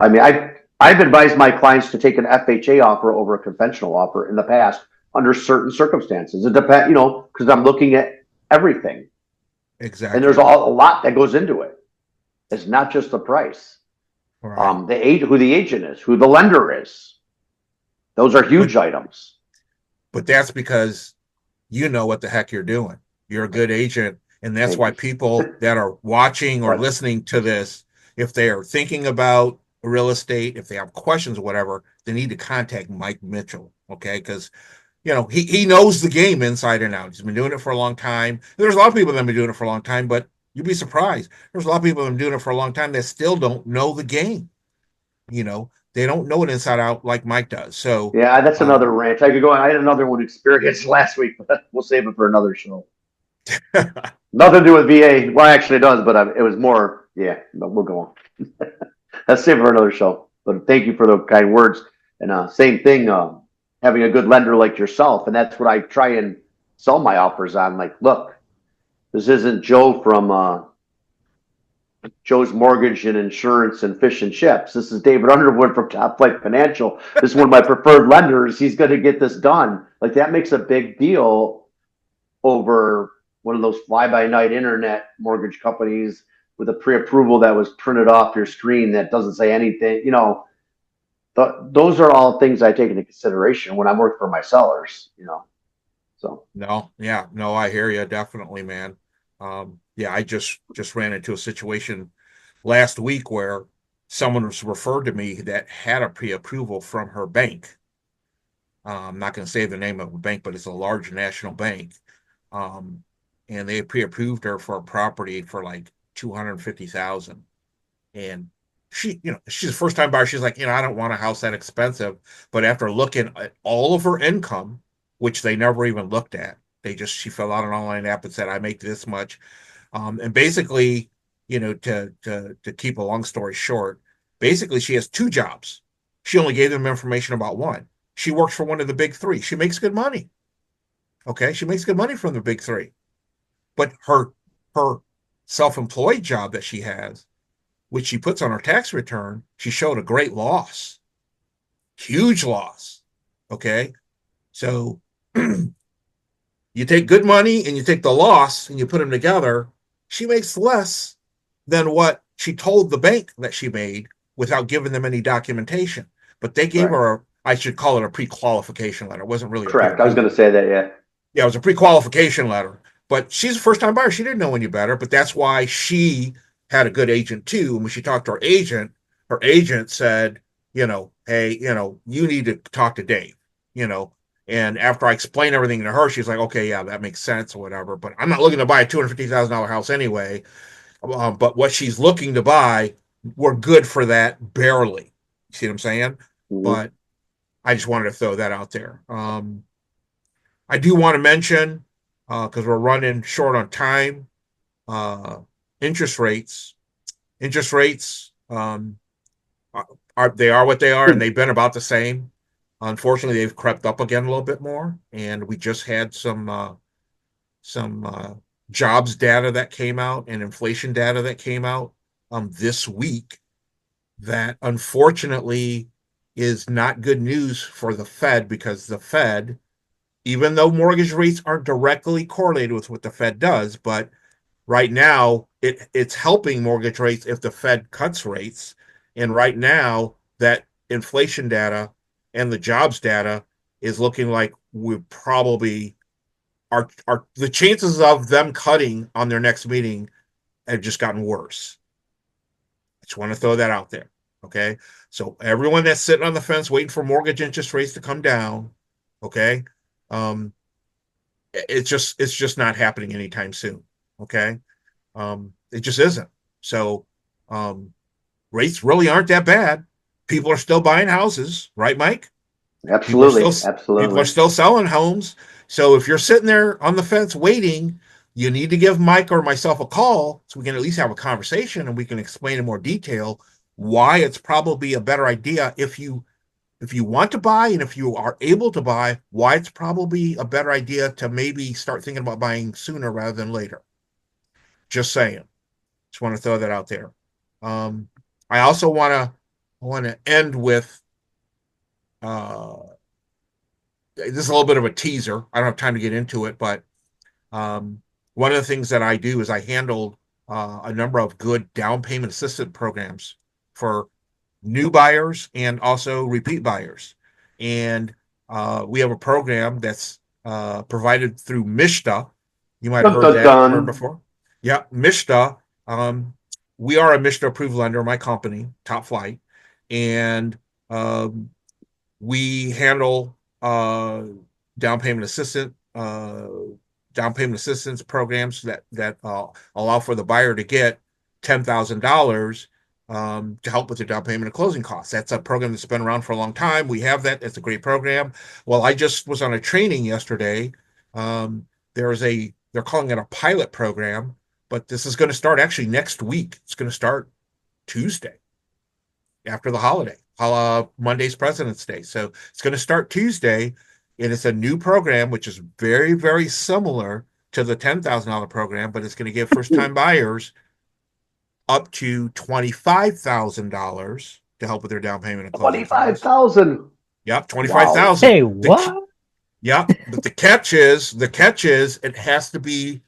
Speaker 2: I mean, I've advised my clients to take an FHA offer over a conventional offer in the past under certain circumstances. It depends, because I'm looking at everything.
Speaker 3: Exactly.
Speaker 2: And there's a lot that goes into it. It's not just the price.
Speaker 3: Right.
Speaker 2: Who the agent is, who the lender is. Those are huge items.
Speaker 3: But that's because you know what the heck you're doing. You're a good agent. And that's why people that are watching or listening to this, if they are thinking about real estate, if they have questions or whatever, they need to contact Mike Mitchell. Okay. Because, he knows the game inside and out. He's been doing it for a long time. There's a lot of people that have been doing it for a long time, but you'd be surprised. There's a lot of people that have been doing it for a long time that still don't know the game. They don't know it inside out like Mike does. So
Speaker 2: yeah, that's another rant. I could go on. I had another one experienced last week, but we'll save it for another show. Nothing to do with VA. Well, actually it does, but it was more. Yeah, but we'll go on. Let's save it for another show. But thank you for the kind words. And same thing, having a good lender like yourself, and that's what I try and sell my offers on. Like, look, this isn't Joe from Joe's Mortgage and Insurance and Fish and Chips. This is David Underwood from Top Flight Financial. This is one of my preferred lenders. He's going to get this done. Like, that makes a big deal over one of those fly-by-night internet mortgage companies with a pre-approval that was printed off your screen that doesn't say anything. Those are all things I take into consideration when I'm working for my sellers. So
Speaker 3: I hear you definitely, man. I just ran into a situation last week where someone was referred to me that had a pre-approval from her bank. I'm not going to say the name of a bank, but it's a large national bank. And they pre-approved her for a property for like $250,000. And she, she's a first-time buyer. She's like, I don't want a house that expensive. But after looking at all of her income, which they never even looked at, she filled out an online app and said, I make this much. And basically, to keep a long story short, basically she has 2 jobs. She only gave them information about one. She works for one of the big 3. She makes good money. Okay, she makes good money from the big 3. But her self-employed job that she has, which she puts on her tax return, she showed a great loss, huge loss. Okay, so you take good money and you take the loss and you put them together, she makes less than what she told the bank that she made without giving them any documentation. But they gave her, I should call it a pre-qualification letter. It wasn't really
Speaker 2: correct. I was going to say that, yeah.
Speaker 3: Yeah, it was a pre-qualification letter. But she's a first-time buyer. She didn't know any better, but that's why she had a good agent too. And when she talked to her agent said, hey, you need to talk to Dave, And after I explained everything to her, she's like, okay, yeah, that makes sense or whatever. But I'm not looking to buy a $250,000 house anyway. But what she's looking to buy, we're good for that barely. You see what I'm saying? Mm-hmm. But I just wanted to throw that out there. I do want to mention, because we're running short on time, interest rates. Interest rates are what they are, and they've been about the same. Unfortunately, they've crept up again a little bit more, and we just had some jobs data that came out and inflation data that came out this week that unfortunately is not good news for the Fed, because the Fed, even though mortgage rates aren't directly correlated with what the Fed does, but right now it's helping mortgage rates if the Fed cuts rates. And right now that inflation data and the jobs data is looking like we probably are the chances of them cutting on their next meeting have just gotten worse. I just want to throw that out there. Okay. So everyone that's sitting on the fence waiting for mortgage interest rates to come down, okay, it's just not happening anytime soon. Okay. It just isn't. So rates really aren't that bad. People are still buying houses, right, Mike?
Speaker 2: Absolutely.
Speaker 3: People are still selling homes. So if you're sitting there on the fence waiting, you need to give Mike or myself a call so we can at least have a conversation and we can explain in more detail why it's probably a better idea if you want to buy, and if you are able to buy, why it's probably a better idea to maybe start thinking about buying sooner rather than later. Just saying. Just want to throw that out there. I also want to end with this is a little bit of a teaser. I don't have time to get into it, but one of the things that I do is I handle a number of good down payment assistance programs for new buyers and also repeat buyers. And we have a program that's provided through MSHDA. You might have heard that term before. Yeah, MSHDA. We are a MSHDA approved lender, my company, Top Flight, and we handle down payment assistance programs that allow for the buyer to get $10,000 to help with their down payment and closing costs. That's a program that's been around for a long time. We have that. It's a great program. Well, I just was on a training yesterday. They're calling it a pilot program, but this is going to start actually next week. It's going to start Tuesday after the holiday. Monday's President's Day. So it's going to start Tuesday, and it's a new program, which is very, very similar to the $10,000 program, but it's going to give first-time buyers up to $25,000 to help with their down payment and closing costs.
Speaker 2: $25,000.
Speaker 3: Yep, $25,000.
Speaker 1: Hey, what?
Speaker 3: Yeah, but the catch is it has to be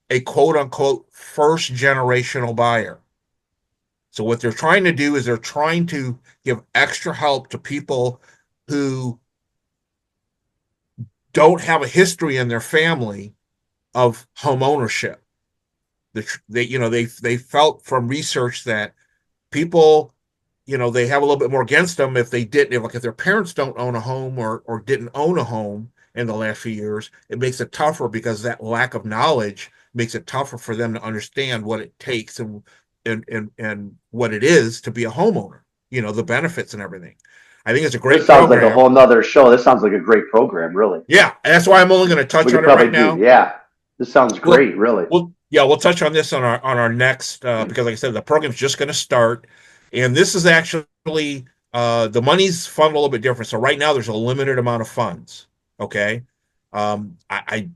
Speaker 3: a quote-unquote first-generational buyer. So what they're trying to do is they're trying to give extra help to people who don't have a history in their family of home ownership. They felt from research that people, they have a little bit more against them if they didn't, if their parents don't own a home or didn't own a home in the last few years. It makes it tougher because that lack of knowledge makes it tougher for them to understand what it takes and what it is to be a homeowner, the benefits and everything. I think it's a great
Speaker 2: This sounds
Speaker 3: program.
Speaker 2: like a whole nother show. This sounds like a great program, really.
Speaker 3: Yeah, that's why I'm only going to touch on it right now.
Speaker 2: Yeah, this sounds great, really.
Speaker 3: We'll touch on this on our next because, like I said, the program's just going to start, and this is actually the money's funded a little bit different. So right now, there's a limited amount of funds. Okay, I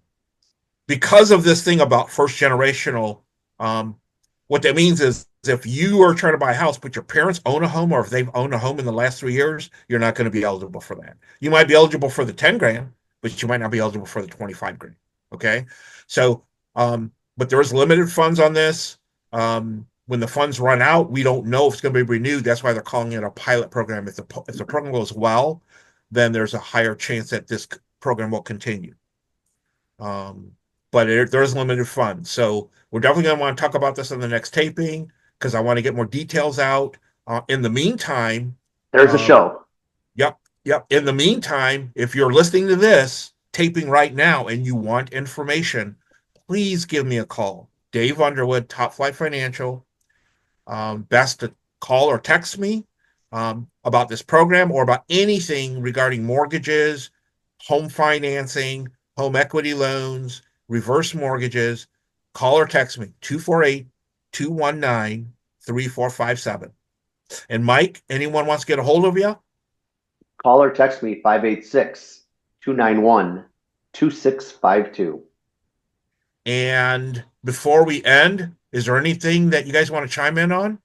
Speaker 3: because of this thing about first generational, what that means is if you are trying to buy a house, but your parents own a home, or if they've owned a home in the last 3 years, you're not going to be eligible for that. You might be eligible for the 10 grand, but you might not be eligible for the 25 grand. Okay. So, but there is limited funds on this. When the funds run out, we don't know if it's going to be renewed. That's why they're calling it a pilot program. If the program goes well, then there's a higher chance that this program will continue. But there's limited funds. So we're definitely going to want to talk about this in the next taping because I want to get more details out. In the meantime,
Speaker 2: there's a show.
Speaker 3: Yep. In the meantime, if you're listening to this taping right now and you want information, please give me a call. Dave Underwood, Top Flight Financial. Best to call or text me about this program or about anything regarding mortgages, home financing, home equity loans, reverse mortgages. Call or text me 248-219-3457. And Mike, anyone wants to get a hold of you?
Speaker 2: Call or text me 586-291-2652.
Speaker 3: And before we end, is there anything that you guys want to chime in on?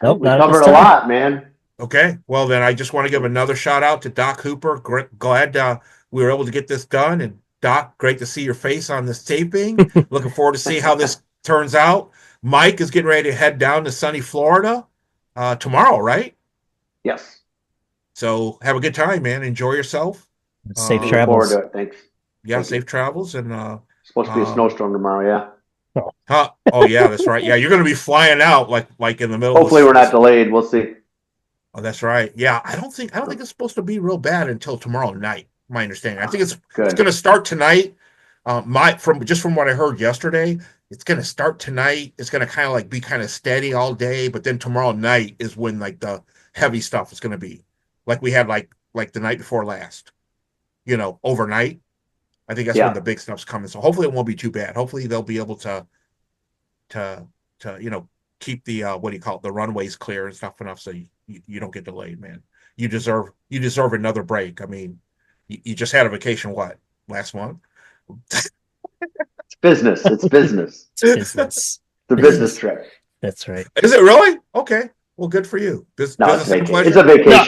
Speaker 2: Nope, we covered a lot, man.
Speaker 3: Okay, well then I just want to give another shout out to Doc Hooper. Glad we were able to get this done, and Doc, great to see your face on this taping. Looking forward to see how this turns out. Mike is getting ready to head down to sunny Florida tomorrow, right?
Speaker 2: Yes.
Speaker 3: So have a good time, man. Enjoy yourself.
Speaker 1: Safe travels.
Speaker 2: Forward to it. Thanks.
Speaker 3: Yeah, safe travels. And
Speaker 2: supposed to be a snowstorm tomorrow. Yeah.
Speaker 3: Oh yeah, that's right. Yeah, you're going to be flying out like in the middle.
Speaker 2: Hopefully, we're not delayed. We'll see.
Speaker 3: Oh, that's right. Yeah, I don't think it's supposed to be real bad until tomorrow night. My understanding. I think it's going to start tonight. From what I heard yesterday, it's going to start tonight. It's going to kind of be kind of steady all day, but then tomorrow night is when the heavy stuff is going to be like we had like the night before last. Overnight. I think that's when the big stuff's coming. So hopefully it won't be too bad. Hopefully they'll be able to keep the the runways clear and stuff enough so you don't get delayed, man. You deserve another break. I mean, you just had a vacation last month?
Speaker 2: It's business. It's business.
Speaker 1: It's business.
Speaker 2: The business trip.
Speaker 1: That's right.
Speaker 3: Is it really? Okay. Well, good for you.
Speaker 2: It's a vacation.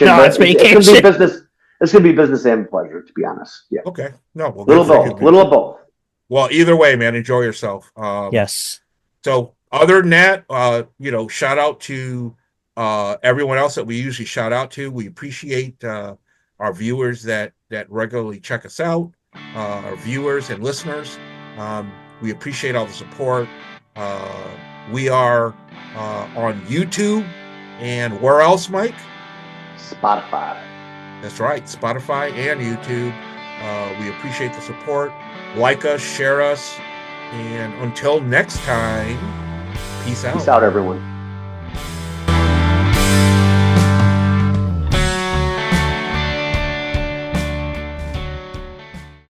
Speaker 1: No, it's vacation.
Speaker 2: It's gonna be business. It's gonna be business and pleasure, to be honest. Yeah.
Speaker 3: Okay. No. Well,
Speaker 2: little of both.
Speaker 3: Well, either way, man, enjoy yourself.
Speaker 1: Yes.
Speaker 3: So other than that, shout out to everyone else that we usually shout out to. We appreciate our viewers that regularly check us out, our viewers and listeners. We appreciate all the support. We are on YouTube and where else, Mike?
Speaker 2: Spotify.
Speaker 3: That's right, Spotify and YouTube. We appreciate the support. Like us, share us, and until next time, peace out.
Speaker 2: Peace out, everyone.